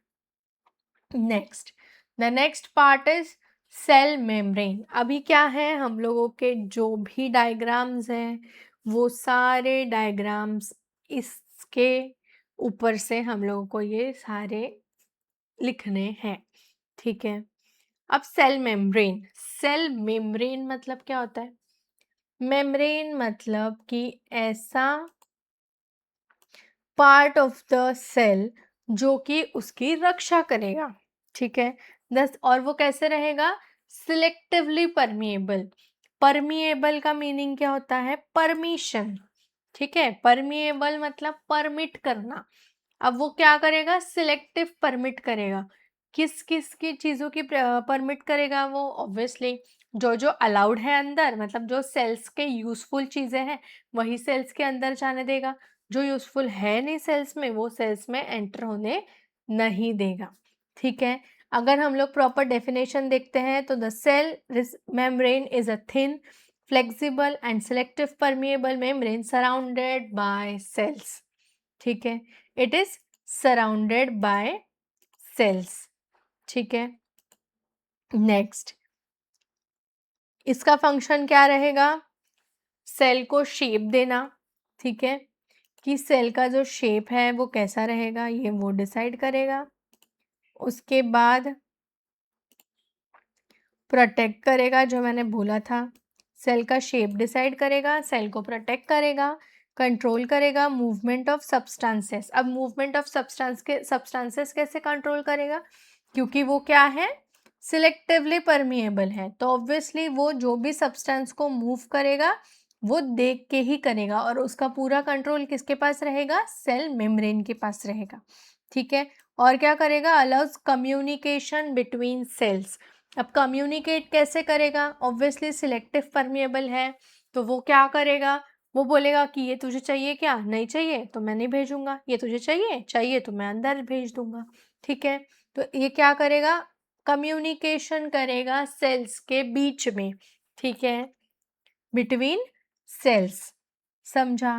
Next, the next part is cell membrane. अभी क्या है, हम लोगों के जो भी डायग्राम्स हैं वो सारे डायग्राम्स इसके ऊपर से हम लोगों को ये सारे लिखने हैं। ठीक है, अब सेल मेम्ब्रेन। सेल मेम्ब्रेन मतलब क्या होता है? मेम्ब्रेन मतलब कि ऐसा पार्ट ऑफ द सेल जो कि उसकी रक्षा करेगा। ठीक है, दस, और वो कैसे रहेगा? Selectively permeable. परमिएबल का मीनिंग क्या होता है? परमिशन। ठीक है, परमिएबल मतलब परमिट करना। अब वो क्या करेगा? सिलेक्टिव परमिट करेगा। किस किस की चीज़ों की परमिट करेगा वो? ऑब्वियसली जो जो अलाउड है अंदर, मतलब जो सेल्स के यूजफुल चीज़ें हैं वही सेल्स के अंदर जाने देगा, जो यूजफुल है नहीं सेल्स में वो सेल्स में एंटर होने नहीं देगा। ठीक है, अगर हम लोग प्रॉपर डेफिनेशन देखते हैं तो the cell membrane is a thin flexible and selective permeable membrane surrounded by cells. ठीक है, it is surrounded by cells. ठीक है, नेक्स्ट, इसका फंक्शन क्या रहेगा? सेल को शेप देना। ठीक है, कि सेल का जो शेप है वो कैसा रहेगा ये वो डिसाइड करेगा। उसके बाद प्रोटेक्ट करेगा, जो मैंने बोला था, सेल का शेप डिसाइड करेगा, सेल को प्रोटेक्ट करेगा, कंट्रोल करेगा मूवमेंट ऑफ सब्सटेंसेस। अब मूवमेंट ऑफ सब्सटेंसेस कैसे कंट्रोल करेगा? क्योंकि वो क्या है? सिलेक्टिवली परमिएबल है, तो ऑब्वियसली वो जो भी सब्सटेंस को मूव करेगा वो देख के ही करेगा, और उसका पूरा कंट्रोल किसके पास रहेगा? सेल मेम्ब्रेन के पास रहेगा। ठीक है, और क्या करेगा? Allows communication between cells. अब कम्युनिकेट कैसे करेगा? ऑब्वियसली सिलेक्टिव परमिएबल है, तो वो क्या करेगा? वो बोलेगा कि ये तुझे चाहिए क्या? नहीं चाहिए तो मैं नहीं भेजूंगा, ये तुझे चाहिए? चाहिए तो मैं अंदर भेज दूंगा। ठीक है, तो ये क्या करेगा? कम्युनिकेशन करेगा सेल्स के बीच में। ठीक है, बिटवीन सेल्स। समझा?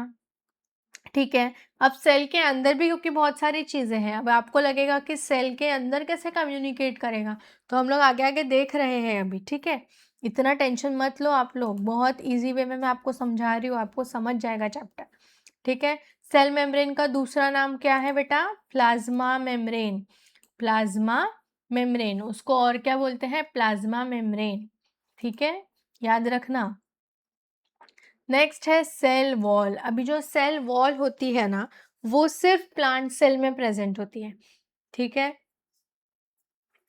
ठीक है, अब सेल के अंदर भी क्योंकि बहुत सारी चीज़ें हैं, अब आपको लगेगा कि सेल के अंदर कैसे कम्युनिकेट करेगा, तो हम लोग आगे आगे देख रहे हैं अभी। ठीक है, इतना टेंशन मत लो आप लोग, बहुत इजी वे में मैं आपको समझा रही हूँ, आपको समझ जाएगा चैप्टर। ठीक है, सेल मेम्ब्रेन का दूसरा नाम क्या है बेटा? Plasma membrane. प्लाज्मा मेम्ब्रेन, उसको और क्या बोलते हैं? Plasma membrane. ठीक है, याद रखना। नेक्स्ट है सेल वॉल। अभी जो सेल वॉल होती है ना वो सिर्फ प्लांट सेल में प्रेजेंट होती है। ठीक है,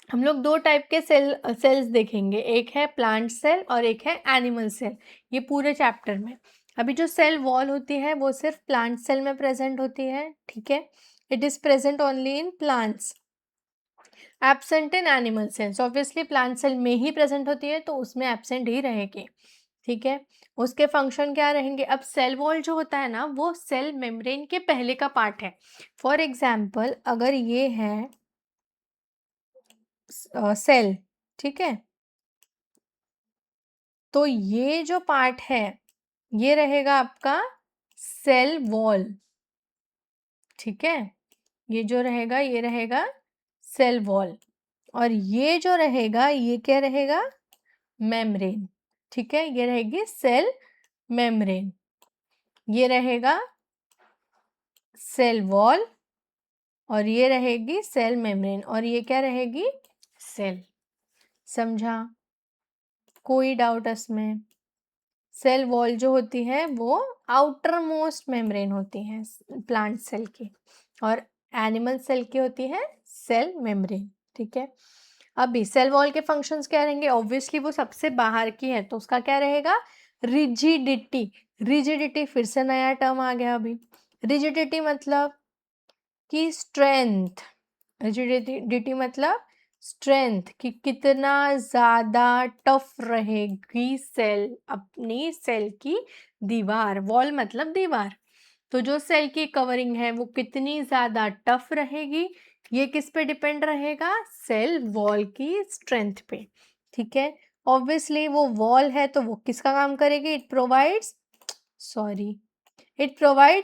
हम लोग दो टाइप के सेल्स देखेंगे, एक है प्लांट सेल और एक है एनिमल सेल, ये पूरे चैप्टर में। अभी जो सेल वॉल होती है वो सिर्फ प्लांट सेल में प्रेजेंट होती है। ठीक है, it is present only in plants, absent in animal cells. Obviously plant cell में ही प्रेजेंट होती है तो उसमें एब्सेंट ही रहेगी। ठीक है, उसके फंक्शन क्या रहेंगे? अब सेल वॉल जो होता है ना वो सेल मेम्ब्रेन के पहले का पार्ट है। फॉर एग्जाम्पल अगर ये है सेल, ठीक है, तो ये जो पार्ट है ये रहेगा आपका सेल वॉल। ठीक है, ये जो रहेगा ये रहेगा सेल वॉल, और ये जो रहेगा ये क्या रहेगा? मेम्ब्रेन। ठीक है, ये रहेगी सेल मेम्ब्रेन, ये रहेगा सेल वॉल और ये रहेगी सेल मेम्ब्रेन और ये क्या रहेगी? सेल। समझा? कोई डाउट इसमें? सेल वॉल जो होती है वो आउटर मोस्ट मेम्ब्रेन होती है प्लांट सेल की और एनिमल सेल की होती है सेल मेम्ब्रेन। ठीक है, अभी सेल वॉल के फंक्शंस क्या रहेंगे? ऑब्वियसली वो सबसे बाहर की है तो उसका क्या रहेगा? रिजिडिटी। रिजिडिटी फिर से नया टर्म आ गया अभी। रिजिडिटी मतलब कि स्ट्रेंथ। रिजिडिटी मतलब स्ट्रेंथ, कि कितना ज़्यादा टफ रहेगी सेल अपनी सेल की दीवार। वॉल मतलब दीवार, तो जो सेल की कवरिंग है वो कितनी ज़्यादा टफ रहेगी, ये किस पे डिपेंड रहेगा? सेल वॉल की स्ट्रेंथ पे। ठीक है, ऑब्वियसली वो वॉल है तो वो किसका काम करेगी? It provides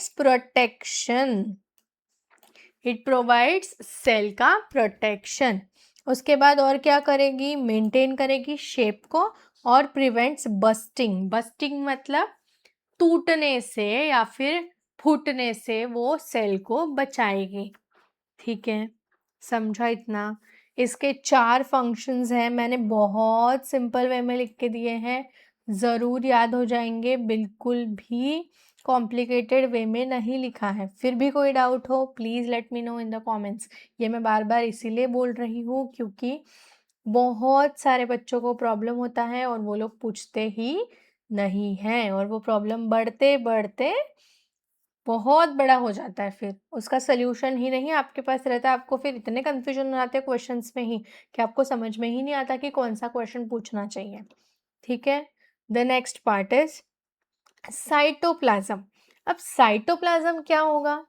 protection. It provides cell का प्रोटेक्शन। उसके बाद और क्या करेगी? मेंटेन करेगी शेप को और प्रिवेंट्स बस्टिंग। बस्टिंग मतलब टूटने से या फिर फूटने से वो सेल को बचाएगी। ठीक है, समझा इतना? इसके 4 फंक्शंस हैं, मैंने बहुत सिंपल वे में लिख के दिए हैं, ज़रूर याद हो जाएंगे, बिल्कुल भी कॉम्प्लिकेटेड वे में नहीं लिखा है। फिर भी कोई डाउट हो please let me know in the comments. ये मैं बार बार इसीलिए बोल रही हूँ क्योंकि बहुत सारे बच्चों को प्रॉब्लम होता है और वो लोग पूछते ही नहीं हैं और वो प्रॉब्लम बढ़ते बढ़ते बहुत बड़ा हो जाता है, फिर उसका सल्यूशन ही नहीं आपके पास रहता। आपको फिर इतने कंफ्यूजन हो जाते हैं क्वेश्चंस में ही कि आपको समझ में ही नहीं आता कि कौन सा क्वेश्चन पूछना चाहिए। ठीक है, the next part is cytoplasm. अब साइटोप्लाज्म क्या होगा?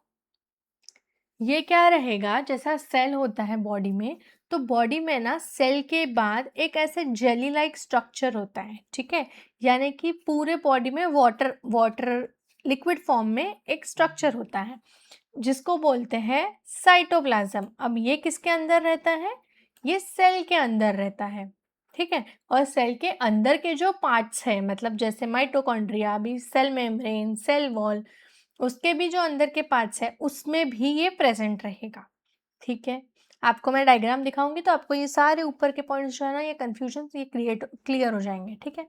ये क्या रहेगा? जैसा सेल होता है बॉडी में, तो बॉडी में ना सेल के बाद एक ऐसे जेली लाइक स्ट्रक्चर होता है। ठीक है, यानी कि पूरे बॉडी में वाटर वाटर लिक्विड फॉर्म में एक स्ट्रक्चर होता है जिसको बोलते हैं साइटोप्लाज्म। अब ये किसके अंदर रहता है? ये सेल के अंदर रहता है। ठीक है, और सेल के अंदर के जो पार्ट्स हैं, मतलब जैसे माइटोकॉन्ड्रिया, अभी सेल मेम्ब्रेन, सेल वॉल, उसके भी जो अंदर के पार्ट्स हैं उसमें भी ये प्रेजेंट रहेगा। ठीक है, आपको मैं डायग्राम दिखाऊंगी तो आपको ये सारे ऊपर के पॉइंट्स जो है ना, ये कंफ्यूजन ये क्लियर हो जाएंगे। ठीक है,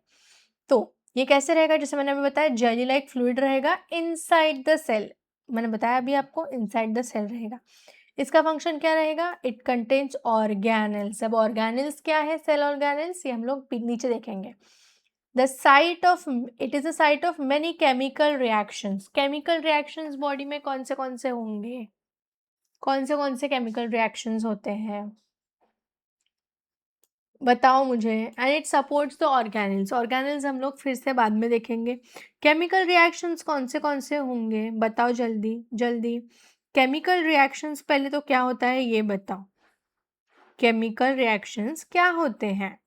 तो ये कैसे रहेगा? जैसे मैंने अभी बताया, जेली लाइक फ्लूइड रहेगा इनसाइड द सेल। मैंने बताया अभी आपको, इनसाइड द सेल रहेगा। इसका फंक्शन क्या रहेगा? It contains organelles. अब ऑर्गेनेल्स क्या है? सेल ऑर्गेनेल्स, ये हम लोग नीचे देखेंगे। The site of it is the site of many chemical reactions. Chemical reactions body में कौन से होंगे? कौन से केमिकल रिएक्शंस होते हैं? बताओ मुझे। And it supports the organelles. Organelles हम लोग फिर से बाद में देखेंगे। केमिकल रिएक्शंस कौन से होंगे? बताओ जल्दी जल्दी। केमिकल रिएक्शंस पहले तो क्या होता है ये बताओ। केमिकल रिएक्शंस क्या होते हैं?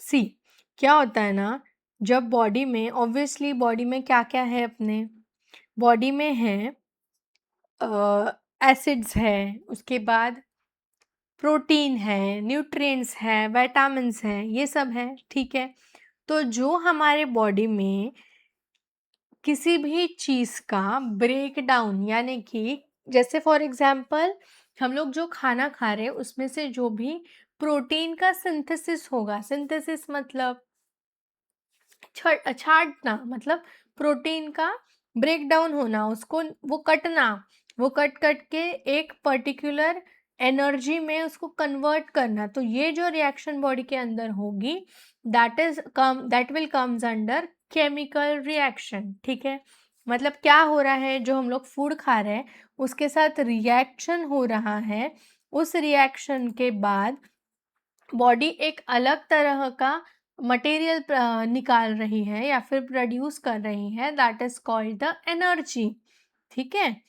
सी, क्या होता है ना, जब बॉडी में, ऑब्वियसली बॉडी में क्या क्या है अपने? बॉडी में है एसिड्स है, उसके बाद प्रोटीन है, न्यूट्रिएंट्स है, विटामिन्स हैं, ये सब है। ठीक है, तो जो हमारे बॉडी में किसी भी चीज़ का ब्रेक डाउन, यानी कि जैसे फॉर एग्जांपल हम लोग जो खाना खा रहे हैं उसमें से जो भी प्रोटीन का सिंथेसिस होगा, सिंथेसिस मतलब छांटना, मतलब प्रोटीन का ब्रेक डाउन होना, उसको वो कटना, वो कट कट के एक पर्टिकुलर एनर्जी में उसको कन्वर्ट करना, तो ये जो रिएक्शन बॉडी के अंदर होगी that will comes under chemical reaction. ठीक है, मतलब क्या हो रहा है? जो हम लोग फूड खा रहे हैं उसके साथ रिएक्शन हो रहा है, उस रिएक्शन के बाद बॉडी एक अलग तरह का मटेरियल निकाल रही है या फिर प्रोड्यूस कर रही है, that is called the energy. ठीक है,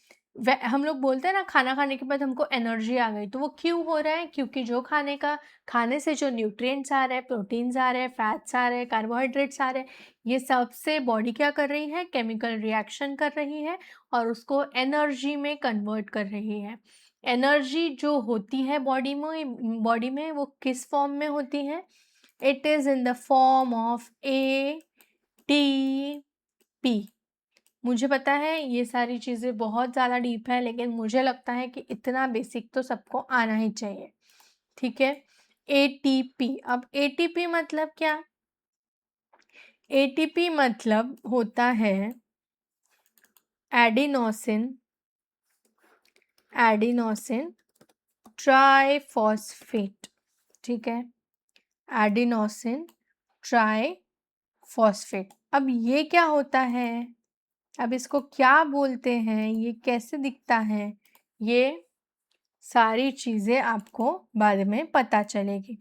हम लोग बोलते हैं ना खाना खाने के बाद हमको एनर्जी आ गई, तो वो क्यों हो रहा है? क्योंकि जो खाने से जो न्यूट्रिएंट्स आ रहे हैं, प्रोटीन्स आ रहे हैं, फैट्स आ रहे हैं, कार्बोहाइड्रेट्स आ रहे हैं, ये सब से बॉडी क्या कर रही है? केमिकल रिएक्शन कर रही है और उसको एनर्जी में कन्वर्ट कर रही है। एनर्जी जो होती है बॉडी में वो किस फॉर्म में होती है? It is in the form of ATP। मुझे पता है ये सारी चीज़ें बहुत ज़्यादा डीप है, लेकिन मुझे लगता है कि इतना बेसिक तो सबको आना ही चाहिए, ठीक है। ATP, अब ATP मतलब क्या? ATP मतलब होता है एडिनोसिन ट्राइफॉस्फेट, ठीक है, एडिनोसिन ट्राइफॉस्फेट। अब ये क्या होता है, अब इसको क्या बोलते हैं, ये कैसे दिखता है, ये सारी चीज़ें आपको बाद में पता चलेगी।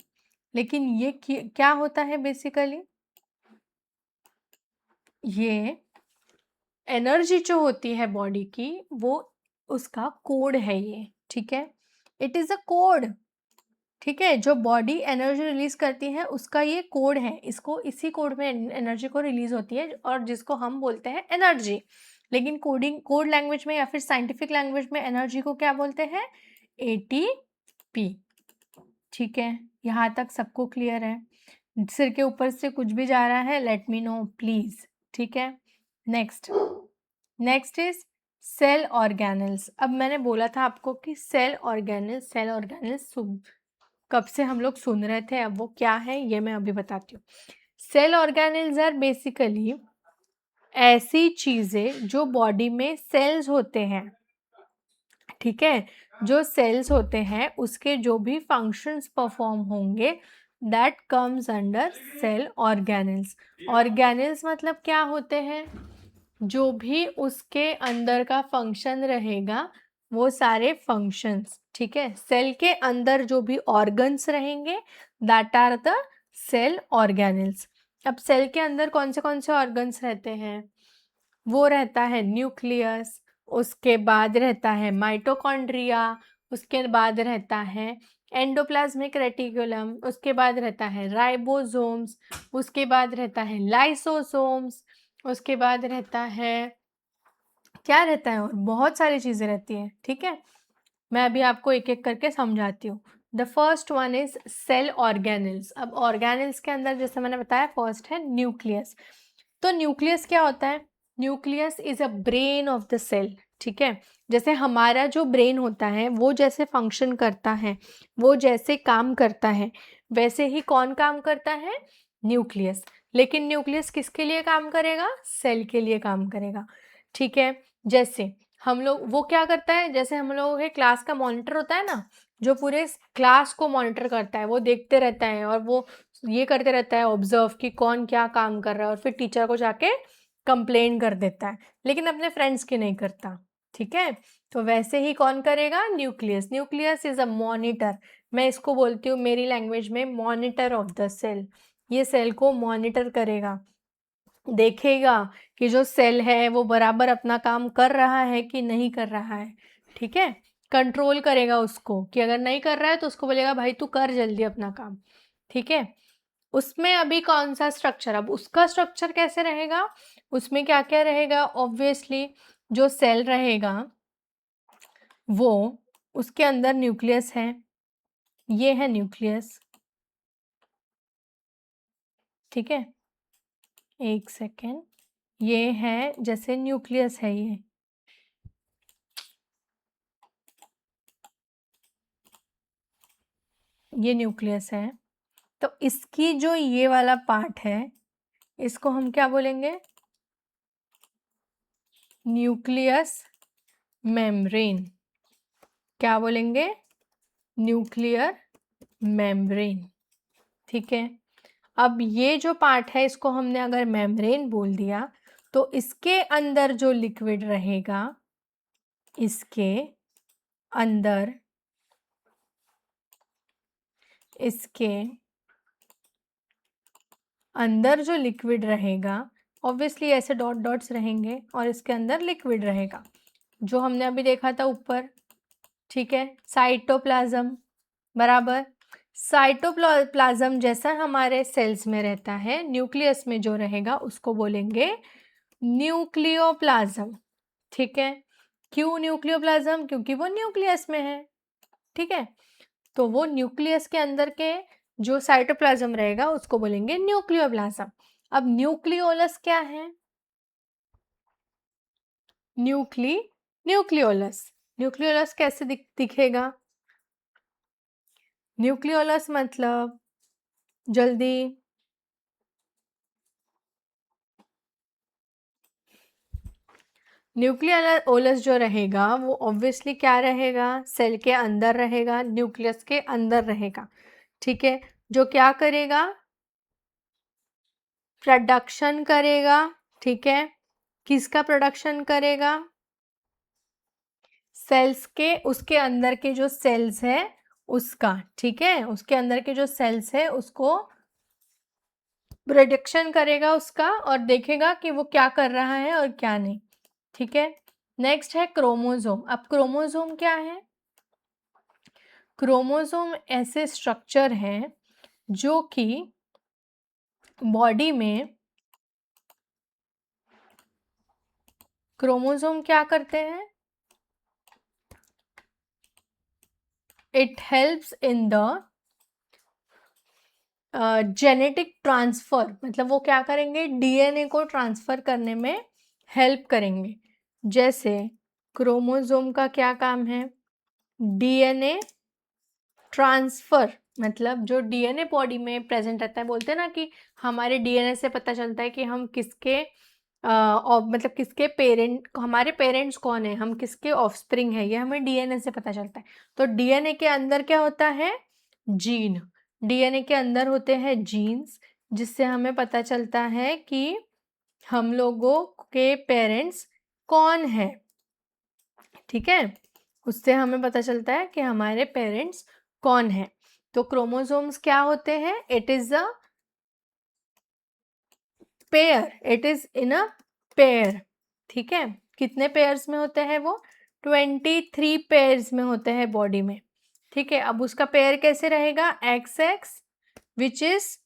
लेकिन ये क्या होता है बेसिकली, ये एनर्जी जो होती है बॉडी की, वो उसका कोड है ये, ठीक है। इट इज़ अ कोड, ठीक है। जो बॉडी एनर्जी रिलीज करती है उसका ये कोड है, इसको इसी कोड में एनर्जी को रिलीज होती है और जिसको हम बोलते हैं एनर्जी। लेकिन कोड लैंग्वेज में या फिर साइंटिफिक लैंग्वेज में एनर्जी को क्या बोलते हैं? ATP, ठीक है। यहाँ तक सबको क्लियर है? सिर के ऊपर से कुछ भी जा रहा है, लेट मी नो प्लीज, ठीक है। Next is cell organelles. अब मैंने बोला था आपको कि सेल ऑर्गेनल्स कब से हम लोग सुन रहे थे, अब वो क्या है ये मैं अभी बताती हूँ। सेल ऑर्गेनल्स आर बेसिकली ऐसी चीज़ें जो बॉडी में सेल्स होते हैं, ठीक है। जो सेल्स होते हैं उसके जो भी फंक्शंस परफॉर्म होंगे, that comes under cell organelles. Organelles मतलब क्या होते हैं? जो भी उसके अंदर का फंक्शन रहेगा, वो सारे फंक्शंस, ठीक है। सेल के अंदर जो भी ऑर्गन्स रहेंगे, that are the cell organelles. अब सेल के अंदर कौन से ऑर्गन्स रहते हैं? वो रहता है न्यूक्लियस, उसके बाद रहता है माइटोकॉन्ड्रिया, उसके बाद रहता है एंडोप्लाज्मिक रेटिकुलम, उसके बाद रहता है राइबोसोम्स, उसके बाद रहता है लाइसोसोम्स, उसके बाद रहता है, क्या रहता है, और बहुत सारी चीज़ें रहती हैं, ठीक है। मैं अभी आपको एक एक करके समझाती हूँ। The first one is cell organelles. अब ऑर्गेनल्स के अंदर जैसे मैंने बताया, फर्स्ट है न्यूक्लियस। तो न्यूक्लियस क्या होता है? Nucleus is a brain of the cell, ठीक है। जैसे हमारा जो ब्रेन होता है वो जैसे फंक्शन करता है, वो जैसे काम करता है, वैसे ही कौन काम करता है? न्यूक्लियस। लेकिन न्यूक्लियस किसके लिए काम करेगा? सेल के लिए काम करेगा, ठीक है। जैसे हम लोग, वो क्या करता है, जैसे हम लोगों के क्लास का मॉनिटर होता है ना, जो पूरे क्लास को मॉनिटर करता है, वो देखते रहता है और वो ये करते रहता है ऑब्जर्व कि कौन क्या काम कर रहा है, और फिर टीचर को जाके कंप्लेन कर देता है, लेकिन अपने फ्रेंड्स की नहीं करता, ठीक है। तो वैसे ही कौन करेगा? Nucleus. Nucleus is a monitor, मैं इसको बोलती हूँ मेरी लैंग्वेज में मॉनिटर ऑफ द सेल। ये सेल को मॉनिटर करेगा, देखेगा कि जो सेल है वो बराबर अपना काम कर रहा है कि नहीं कर रहा है, ठीक है। कंट्रोल करेगा उसको कि अगर नहीं कर रहा है तो उसको बोलेगा भाई तू कर जल्दी अपना काम, ठीक है। उसमें अभी कौन सा स्ट्रक्चर, अब उसका स्ट्रक्चर कैसे रहेगा, उसमें क्या क्या रहेगा? ऑब्वियसली जो सेल रहेगा वो, उसके अंदर न्यूक्लियस है, ये है न्यूक्लियस, ठीक है। एक सेकेंड, ये है जैसे न्यूक्लियस है, ये न्यूक्लियस है। तो इसकी जो ये वाला पार्ट है, इसको हम क्या बोलेंगे? Nucleus membrane. क्या बोलेंगे? न्यूक्लियर मेम्ब्रेन, ठीक है। अब ये जो पार्ट है इसको हमने अगर मेम्ब्रेन बोल दिया, तो इसके अंदर जो लिक्विड रहेगा, इसके अंदर, इसके अंदर जो लिक्विड रहेगा, ऑब्वियसली ऐसे डॉट डॉट्स रहेंगे और इसके अंदर लिक्विड रहेगा, जो हमने अभी देखा था ऊपर, ठीक है। साइटोप्लाज्म, बराबर। साइटोप्लाज्म जैसा हमारे सेल्स में रहता है, न्यूक्लियस में जो रहेगा उसको बोलेंगे न्यूक्लियोप्लाज्म, ठीक है। क्यों न्यूक्लियोप्लाज्म? क्योंकि वो न्यूक्लियस में है, ठीक है। तो वो न्यूक्लियस के अंदर के जो साइटोप्लाज्म रहेगा उसको बोलेंगे न्यूक्लियोप्लाज्म। अब न्यूक्लियोलस क्या है? न्यूक्लियोलस कैसे दिखेगा? न्यूक्लियोलस मतलब जल्दी न्यूक्लियर ओलस जो रहेगा वो ऑब्वियसली क्या रहेगा? सेल के अंदर रहेगा, न्यूक्लियस के अंदर रहेगा, ठीक है। जो क्या करेगा? प्रोडक्शन करेगा, ठीक है। किसका प्रोडक्शन करेगा? सेल्स के, उसके अंदर के जो सेल्स है उसका, ठीक है। उसके अंदर के जो सेल्स है उसको प्रोडक्शन करेगा उसका, और देखेगा कि वो क्या कर रहा है और क्या नहीं, ठीक है। नेक्स्ट है क्रोमोसोम। अब क्रोमोसोम क्या है? क्रोमोसोम ऐसे स्ट्रक्चर हैं जो कि बॉडी में, क्रोमोसोम क्या करते हैं? It helps in the genetic transfer, मतलब वो क्या करेंगे? डीएनए को ट्रांसफर करने में हेल्प करेंगे। जैसे क्रोमोसोम का क्या काम है? डीएनए ट्रांसफर, मतलब जो डीएनए बॉडी में प्रेजेंट रहता है, बोलते हैं ना कि हमारे डीएनए से पता चलता है कि हम किसके और मतलब किसके पेरेंट, हमारे पेरेंट्स कौन है, हम किसके ऑफस्प्रिंग है, ये हमें डीएनए से पता चलता है। तो डीएनए के अंदर क्या होता है? जीन। डीएनए के अंदर होते हैं जीन्स, जिससे हमें पता चलता है कि हम लोगों के पेरेंट्स कौन है, ठीक है। उससे हमें पता चलता है कि हमारे पेरेंट्स कौन है। तो क्रोमोसोम्स क्या होते हैं? It is a pair, it is in a pair, ठीक है। कितने पेयर्स में होते हैं वो? 23 पेयर्स में होते हैं बॉडी में, ठीक है। अब उसका पेयर कैसे रहेगा? XX which is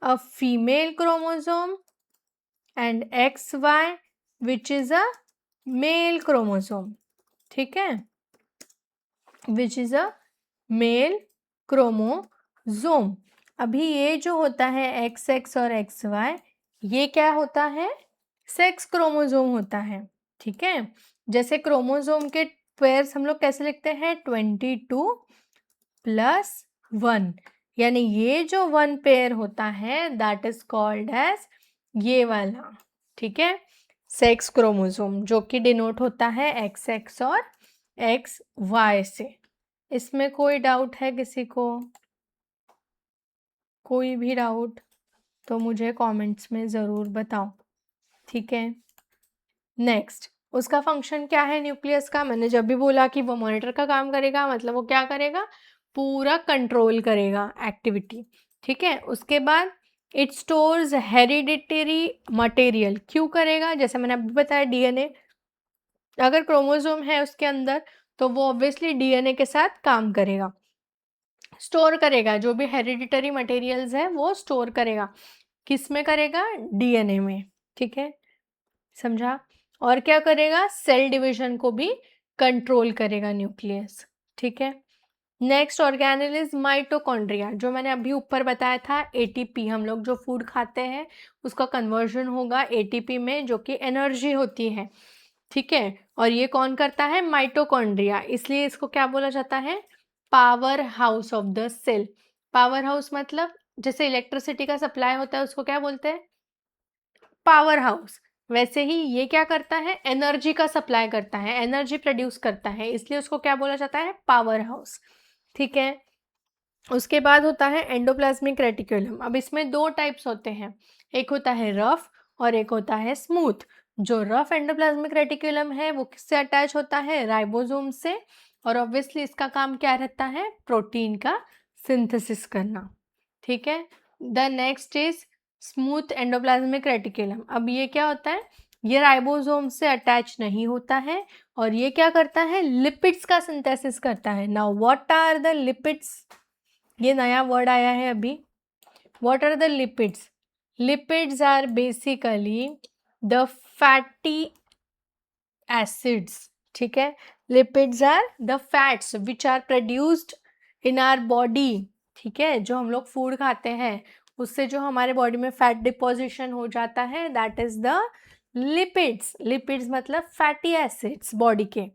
a female chromosome and XY which is a male chromosome, ठीक है, which is a male chromosome. अभी ये जो होता है XX और XY, ये क्या होता है? सेक्स क्रोमोसोम होता है, ठीक है। जैसे क्रोमोसोम के पेयर्स हम लोग कैसे लिखते हैं? 22+1, यानी ये जो 1 पेयर होता है दैट इज कॉल्ड एज ये वाला, ठीक है, सेक्स क्रोमोसोम, जो कि डिनोट होता है XX और XY से। इसमें कोई डाउट है किसी को? कोई भी डाउट तो मुझे कमेंट्स में ज़रूर बताओ, ठीक है। नेक्स्ट, उसका फंक्शन क्या है न्यूक्लियस का? मैंने जब भी बोला कि वो मॉनिटर का काम करेगा, मतलब वो क्या करेगा? पूरा कंट्रोल करेगा एक्टिविटी, ठीक है। उसके बाद इट स्टोर्स हेरिडिटरी मटेरियल। क्यों करेगा? जैसे मैंने अभी बताया, डीएनए, अगर क्रोमोसोम है उसके अंदर तो वो ऑब्वियसली डीएनए के साथ काम करेगा, स्टोर करेगा, जो भी हेरिडिटरी मटेरियल्स है वो स्टोर करेगा। किस में करेगा? डीएनए में, ठीक है, समझा। और क्या करेगा? सेल डिवीजन को भी कंट्रोल करेगा न्यूक्लियस, ठीक है। Next organelle is mitochondria. जो मैंने अभी ऊपर बताया था, एटीपी, हम लोग जो फूड खाते हैं उसका कन्वर्जन होगा एटीपी में, जो कि एनर्जी होती है, ठीक है। और ये कौन करता है? माइटोकॉन्ड्रिया। इसलिए इसको क्या बोला जाता है? Power house of the cell. Power house मतलब जैसे इलेक्ट्रिसिटी का सप्लाई होता है उसको क्या बोलते हैं? Power house. वैसे ही ये क्या करता है? एनर्जी का सप्लाई करता है, एनर्जी प्रोड्यूस करता है, इसलिए उसको क्या बोला जाता है? पावर हाउस, ठीक है। उसके बाद होता है एंडोप्लाज्मिक रेटिकुलम। अब इसमें 2 टाइप्स होते हैं, एक होता है रफ और एक होता है स्मूथ। जो रफ एंडोप्लाज्मिक रेटिकुलम है वो किससे अटैच होता है? राइबोसोम से। और ऑब्वियसली इसका काम क्या रहता है? प्रोटीन का सिंथेसिस करना, ठीक है। The next is smooth endoplasmic reticulum. अब ये क्या होता है? ये राइबोसोम से अटैच नहीं होता है और ये क्या करता है? लिपिड्स का सिंथेसिस करता है। Now what are the lipids? ये नया वर्ड आया है अभी। What are the lipids? Lipids are basically the fatty acids, ठीक है। Lipids are the fats which are produced in our body, ठीक है। जो हम लोग फूड खाते हैं उससे जो हमारे बॉडी में फैट डिपोजिशन हो जाता है, that is the lipids. Lipids मतलब फैटी एसिड्स बॉडी के,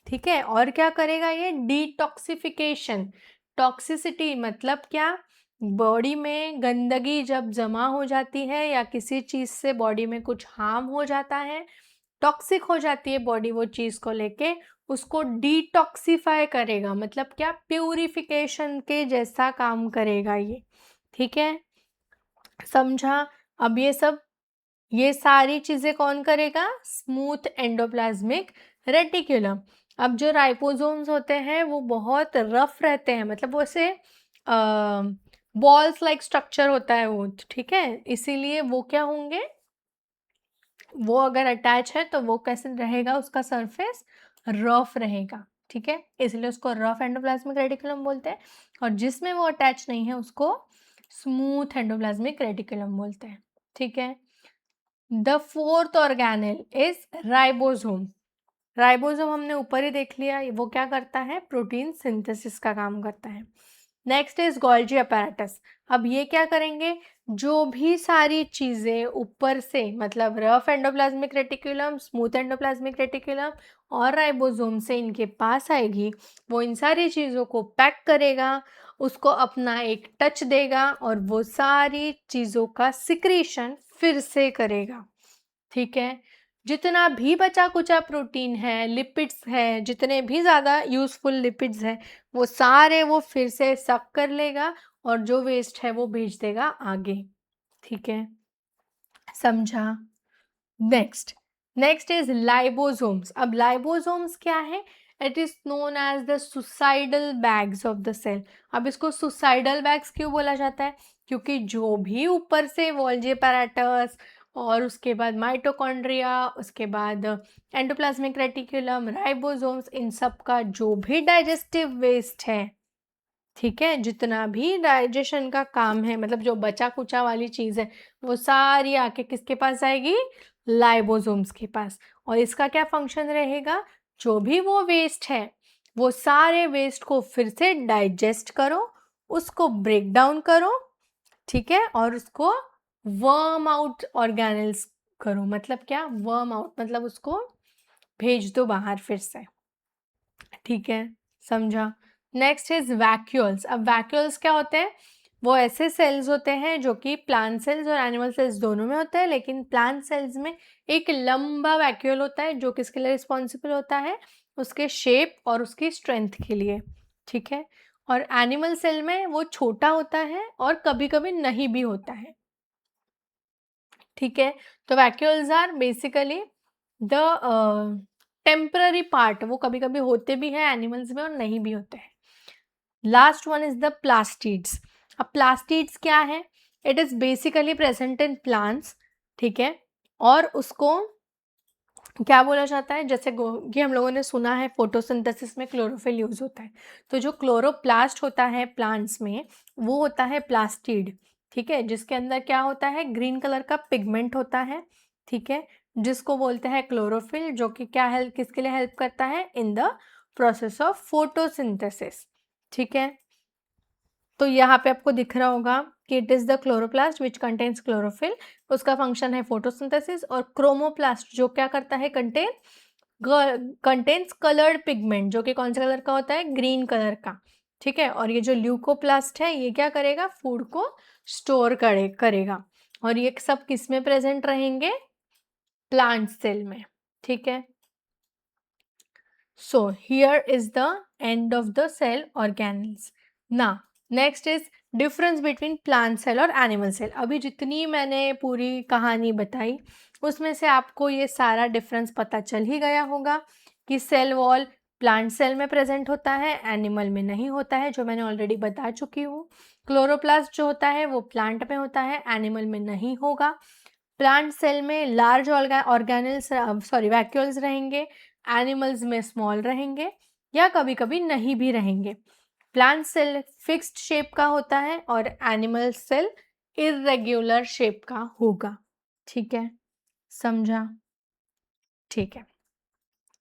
ठीक है। और क्या करेगा ये? डिटॉक्सिफिकेशन। टॉक्सिसिटी मतलब क्या? बॉडी में गंदगी जब जमा हो जाती है या किसी चीज़ से बॉडी में कुछ हार्म हो जाता है, टॉक्सिक हो जाती है बॉडी वो चीज़ को लेके, उसको डिटॉक्सिफाई करेगा। मतलब क्या? प्यूरिफिकेशन के जैसा काम करेगा ये, ठीक है। समझा? अब ये सारी चीज़ें कौन करेगा? Smooth endoplasmic reticulum. अब जो राइबोसोम्स होते हैं वो बहुत रफ रहते हैं, मतलब वो ऐसे बॉल्स लाइक स्ट्रक्चर होता है वो, ठीक है। इसीलिए वो क्या होंगे? वो अगर अटैच है तो वो कैसे रहेगा? उसका सरफेस रफ रहेगा, ठीक है। इसलिए उसको रफ एंडोप्लाज्मिक रेटिकुलम बोलते हैं। और जिसमें वो अटैच नहीं है उसको स्मूथ एंडोप्लाज्मिक रेटिकुलम बोलते हैं, ठीक है। The fourth organelle is ribosome. Ribosome हमने ऊपर ही देख लिया, वो क्या करता है? प्रोटीन सिंथेसिस का काम करता है। Next is Golgi apparatus. अब ये क्या करेंगे? जो भी सारी चीज़ें ऊपर से, मतलब rough endoplasmic reticulum, smooth endoplasmic reticulum और राइबोसोम से इनके पास आएगी, वो इन सारी चीज़ों को पैक करेगा, उसको अपना एक टच देगा और वो सारी चीज़ों का सिक्रीशन फिर से करेगा, ठीक है। जितना भी बचा कुचा प्रोटीन है, लिपिड्स है, जितने भी ज़्यादा यूज़फुल लिपिड्स है, वो सारे वो फिर से सक कर लेगा और जो वेस्ट है वो भेज देगा आगे, ठीक है। समझा? Next is lysosomes. अब लाइबोसोम्स क्या है? It is known as the suicidal bags of the cell. अब इसको सुसाइडल बैग्स क्यों बोला जाता है? क्योंकि जो भी ऊपर से वोल्जी अपैरेटस और उसके बाद माइटोकॉन्ड्रिया, उसके बाद एंडोप्लाज्मिक रेटिकुलम, राइबोसोम्स, इन सब का जो भी डाइजेस्टिव वेस्ट है, ठीक है, जितना भी डाइजेशन का काम है, मतलब जो बचा कुचा वाली चीज़ है, वो सारी आके किसके पास आएगी? लाइबोसोम्स के पास। और इसका क्या फंक्शन रहेगा? जो भी वो वेस्ट है, वो सारे वेस्ट को फिर से डाइजेस्ट करो, उसको ब्रेक डाउन करो, ठीक है, और उसको वर्म आउट ऑर्गेनेल्स करो। मतलब क्या? वर्म आउट मतलब उसको भेज दो बाहर फिर से, ठीक है। समझा? Next is vacuoles. अब वैक्यूल्स क्या होते हैं? वो ऐसे सेल्स होते हैं जो कि प्लांट सेल्स और एनिमल सेल्स दोनों में होते हैं, लेकिन प्लांट सेल्स में एक लंबा वैक्यूल होता है जो किसके लिए रिस्पॉन्सिबल होता है? उसके शेप और उसकी स्ट्रेंथ के लिए, ठीक है। और एनिमल सेल में वो छोटा होता है और कभी कभी नहीं भी होता है, ठीक है। तो vacuoles are basically the temporary part, वो कभी कभी होते भी हैं एनिमल्स में और नहीं भी होते हैं। Last one is the plastids. अब प्लास्टिड्स क्या है? It is basically present in plants, ठीक है। और उसको क्या बोला जाता है? जैसे कि हम लोगों ने सुना है फोटोसिंथेसिस में क्लोरोफिल यूज होता है, तो जो क्लोरोप्लास्ट होता है प्लांट्स में, वो होता है प्लास्टिड, ठीक है, जिसके अंदर क्या होता है? ग्रीन कलर का पिगमेंट होता है, ठीक है, जिसको बोलते हैं क्लोरोफिल, जो कि क्या हेल्प, किसके लिए हेल्प करता है? In the process of photosynthesis, ठीक है। तो यहाँ पे आपको दिख रहा होगा कि it is the chloroplast which contains chlorophyll, उसका फंक्शन है फोटोसिंथेसिस। और क्रोमोप्लास्ट जो क्या करता है? कंटेन्स कलर्ड पिगमेंट, जो कि कौन से कलर का होता है? ग्रीन कलर का, ठीक है। और ये जो ल्यूकोप्लास्ट है ये क्या करेगा? फूड को स्टोर करेगा। और ये सब किस में प्रेजेंट रहेंगे? प्लांट सेल में, ठीक है। So here is the end of the cell organelles. Now next is difference between plant cell और animal cell. अभी जितनी मैंने पूरी कहानी बताई उसमें से आपको ये सारा डिफरेंस पता चल ही गया होगा कि सेल वॉल प्लांट सेल में प्रेजेंट होता है, एनिमल में नहीं होता है, जो मैंने ऑलरेडी बता चुकी हूँ। क्लोरोप्लास्ट जो होता है वो प्लांट में होता है, एनिमल में नहीं होगा। प्लांट सेल में लार्ज ऑर्गेनल्स वैक्यूल्स रहेंगे, एनिमल्स में स्मॉल रहेंगे या कभी कभी नहीं भी रहेंगे। प्लांट सेल फिक्स्ड शेप का होता है और एनिमल सेल इरेग्युलर शेप का होगा, ठीक है। समझा? ठीक है।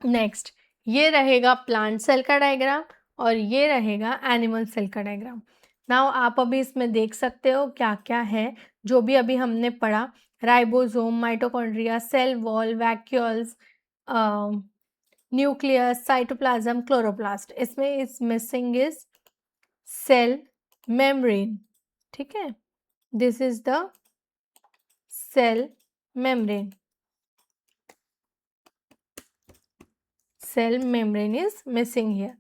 नेक्स्ट ये रहेगा प्लांट सेल का डायग्राम और ये रहेगा एनिमल सेल का डायग्राम। नाउ आप अभी इसमें देख सकते हो क्या क्या है जो भी अभी हमने पढ़ा। Ribosome, mitochondria, cell wall, vacuoles, nucleus, cytoplasm, chloroplast. इसमें is missing is cell membrane. ठीक है, this is the cell membrane. Cell membrane is missing here.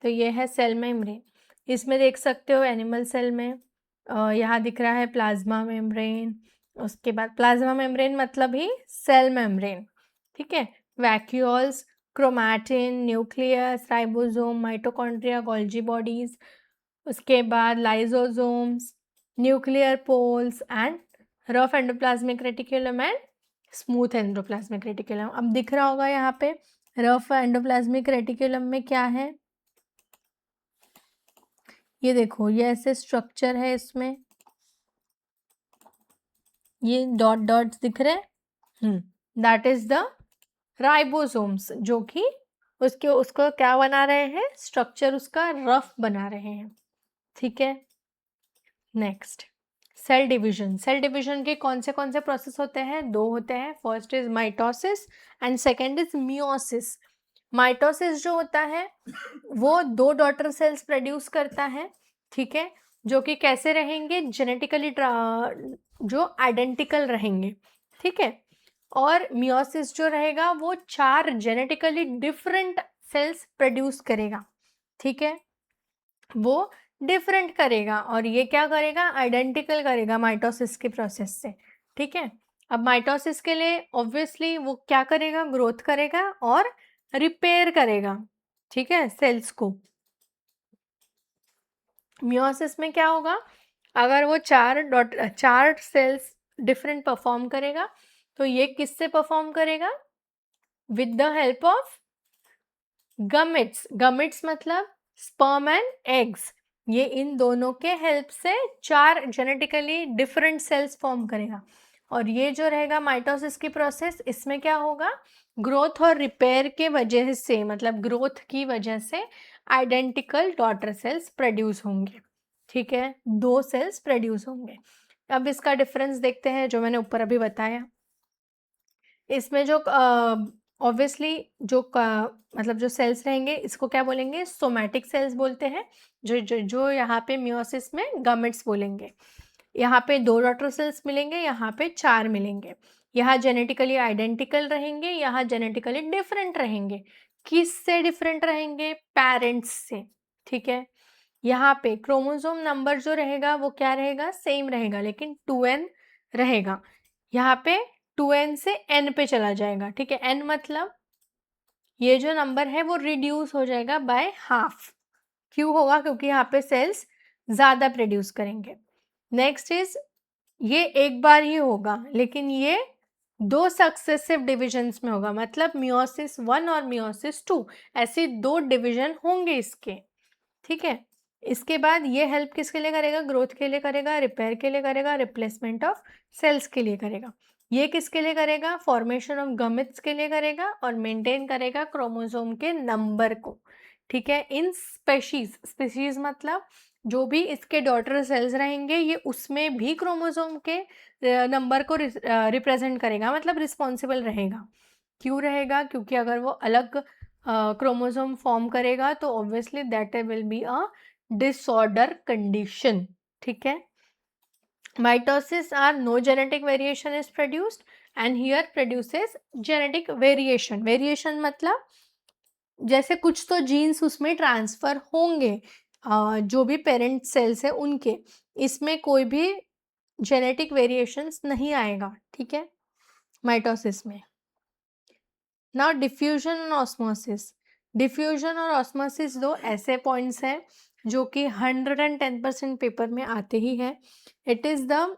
तो ये है सेल मेम्ब्रेन। इसमें देख सकते हो एनिमल सेल में यहाँ दिख रहा है प्लाज्मा मेम्ब्रेन। उसके बाद प्लाज्मा मेम्ब्रेन मतलब ही सेल मेम्ब्रेन। ठीक है, vacuoles, chromatin, nucleus, ribosome, mitochondria, Golgi bodies. उसके बाद lysosomes, nuclear pores and rough endoplasmic reticulum and smooth endoplasmic reticulum. अब दिख रहा होगा यहाँ पे रफ एंडोप्लाज्मिक रेटिकुलम में क्या है, ये देखो, ये ऐसे स्ट्रक्चर है इसमें, ये डॉट डॉट्स दिख रहे हैं, दैट इज द राइबोसोम्स, जो कि उसको क्या बना रहे हैं, स्ट्रक्चर उसका रफ बना रहे हैं। ठीक है, next cell division. Cell division के कौन से प्रोसेस होते हैं, दो होते हैं। First is mitosis and second is meiosis. Mitosis जो होता है वो दो डॉटर सेल्स प्रोड्यूस करता है। ठीक है, जो कि कैसे रहेंगे, जेनेटिकली जो आइडेंटिकल रहेंगे। ठीक है, और मियोसिस जो रहेगा वो चार जेनेटिकली डिफरेंट सेल्स प्रोड्यूस करेगा। ठीक है, वो डिफरेंट करेगा और ये क्या करेगा, आइडेंटिकल करेगा माइटोसिस के प्रोसेस से। ठीक है, अब माइटोसिस के लिए ऑब्वियसली वो क्या करेगा, ग्रोथ करेगा और रिपेयर करेगा। ठीक है, सेल्स को। मियोसिस में क्या होगा, अगर वो चार सेल्स डिफरेंट परफॉर्म करेगा तो ये किससे परफॉर्म करेगा, with the help of gametes. Gametes मतलब स्पर्म एंड एग्स। ये इन दोनों के हेल्प से चार जेनेटिकली डिफरेंट सेल्स फॉर्म करेगा। और ये जो रहेगा माइटोसिस की प्रोसेस, इसमें क्या होगा, ग्रोथ और रिपेयर के वजह से, मतलब ग्रोथ की वजह से आइडेंटिकल डॉटर सेल्स प्रोड्यूस होंगे। ठीक है, दो सेल्स प्रोड्यूस होंगे। अब इसका डिफरेंस देखते हैं जो मैंने ऊपर अभी बताया। इसमें जो ऑब्वियसली मतलब जो सेल्स रहेंगे इसको क्या बोलेंगे, सोमैटिक सेल्स बोलते हैं। जो यहाँ पे मियोसिस में गमेट्स बोलेंगे। यहाँ पे दो डॉटर सेल्स मिलेंगे, यहाँ पे चार मिलेंगे। यहाँ जेनेटिकली आइडेंटिकल रहेंगे, यहाँ जेनेटिकली डिफरेंट रहेंगे। किससे डिफरेंट रहेंगे, पेरेंट्स से। ठीक है, यहाँ पे क्रोमोसोम नंबर जो रहेगा वो क्या रहेगा, सेम रहेगा, लेकिन 2n रहेगा। यहाँ पे 2n से n पे चला जाएगा। ठीक है, n मतलब ये जो नंबर है वो रिड्यूस हो जाएगा बाय हाफ। क्यों होगा, क्योंकि यहाँ पे सेल्स ज़्यादा प्रोड्यूस करेंगे। नेक्स्ट इज, ये एक बार ही होगा, लेकिन ये दो सक्सेसिव डिविजन्स में होगा, मतलब मियोसिस 1 और मियोसिस 2, ऐसे दो डिविजन होंगे इसके। ठीक है, इसके बाद ये हेल्प किसके लिए करेगा, ग्रोथ के लिए करेगा, रिपेयर के लिए करेगा, रिप्लेसमेंट ऑफ सेल्स के लिए करेगा। ये किसके लिए करेगा, फॉर्मेशन ऑफ गमेट्स के लिए करेगा और मेंटेन करेगा क्रोमोसोम के नंबर को। ठीक है, इन स्पेशीज मतलब जो भी इसके डॉटर सेल्स रहेंगे ये उसमें भी क्रोमोसोम के नंबर को रिप्रेजेंट करेगा, मतलब रिस्पॉन्सिबल रहेगा। क्यों रहेगा, क्योंकि अगर वो अलग क्रोमोसोम फॉर्म करेगा तो obviously that will be a disorder condition. ठीक है, mitosis are no genetic variation is produced and here produces genetic variation. Variation मतलब जैसे कुछ तो जीन्स उसमें ट्रांसफर होंगे, जो भी पेरेंट सेल्स है उनके, इसमें कोई भी जेनेटिक वेरिएशंस नहीं आएगा। ठीक है, माइटोसिस में। नाउ डिफ्यूजन और ऑस्मोसिस। डिफ्यूजन और ऑस्मोसिस दो ऐसे पॉइंट्स हैं जो कि 110% पेपर में आते ही हैं। It is the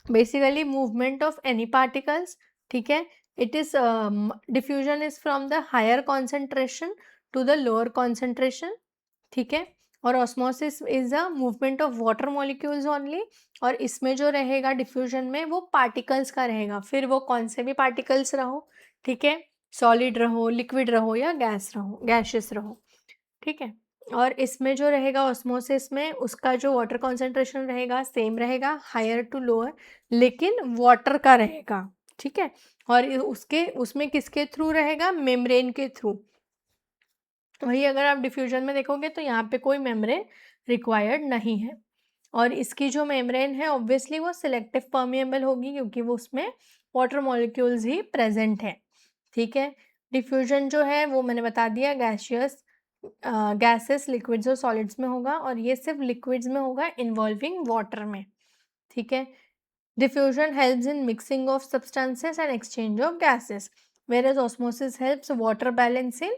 basically movement of any particles. ठीक है, it is diffusion is from the higher concentration to the lower concentration. ठीक है, और osmosis is a movement of water molecules only. और इसमें जो रहेगा डिफ्यूजन में वो पार्टिकल्स का रहेगा, फिर वो कौन से भी पार्टिकल्स रहो। ठीक है, सॉलिड रहो, लिक्विड रहो या गैस रहो, गैशियस रहो। ठीक है, और इसमें जो रहेगा ऑस्मोसिस में, उसका जो वाटर कॉन्सेंट्रेशन रहेगा सेम रहेगा, हायर टू लोअर, लेकिन वाटर का रहेगा, ठीक है। और उसके उसमें किसके थ्रू रहेगा, मेम्ब्रेन के थ्रू। वही अगर आप डिफ्यूजन में देखोगे तो यहाँ पे कोई मेम्ब्रेन रिक्वायर्ड नहीं है। और इसकी जो मेम्ब्रेन है ऑब्वियसली वो सिलेक्टिव परमिएबल होगी, क्योंकि वो उसमें वाटर मॉलिक्यूल्स ही प्रेजेंट है, ठीक है। डिफ्यूजन जो है वो मैंने बता दिया, गैसेस, लिक्विड्स और सॉलिड्स में होगा, और ये सिर्फ लिक्विड्स में होगा इन्वॉल्विंग वाटर में, ठीक है। Diffusion helps in mixing of substances and exchange of gases, whereas osmosis helps water balance in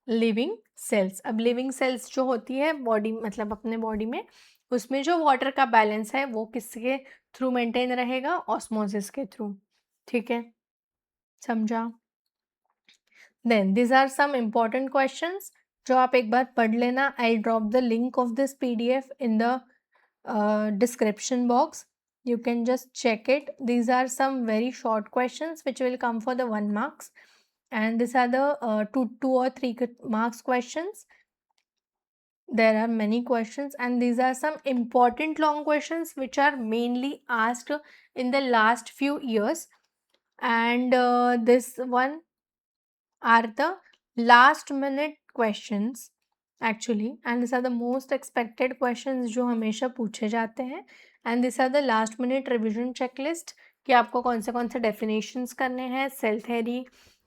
living cells। अब लिविंग सेल्स जो होती है बॉडी, मतलब अपने बॉडी में, उसमें जो वाटर का बैलेंस है वो किसके थ्रू मेंटेन रहेगा, ऑस्मोसिस के थ्रू, ठीक है, समझा। Then this are some important questions जो आप एक बार पढ़ लेना। I drop the link of this PDF in the description box. You can just check it. These are some very short questions which will come for the 1 marks, and these are the 2 or 3 marks questions. There are many questions, and these are some important long questions which are mainly asked in the last few years, and this one are the last minute questions actually, and these are the most expected questions जो हमेशा पूछे जाते हैं, and these are the last minute revision checklist कि आपको कौन से definitions करने हैं, cell theory,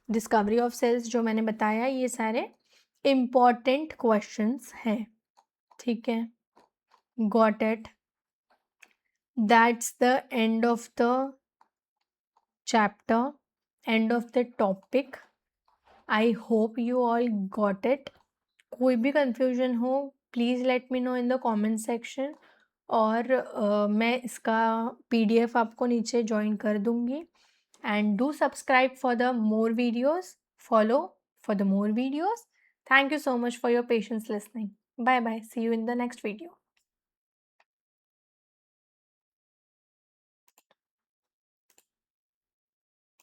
discovery of cells जो मैंने बताया, ये सारे important questions हैं, ठीक है। got it? That's the end of the chapter, end of the topic. I hope you all got it. कोई भी कन्फ्यूजन हो please let me know in the comment section, और मैं इसका पीडीएफ आपको नीचे ज्वाइन कर दूँगी। And do subscribe for the more videos, follow for the more videos. Thank you so much for your patience listening. Bye bye, see you in the next video.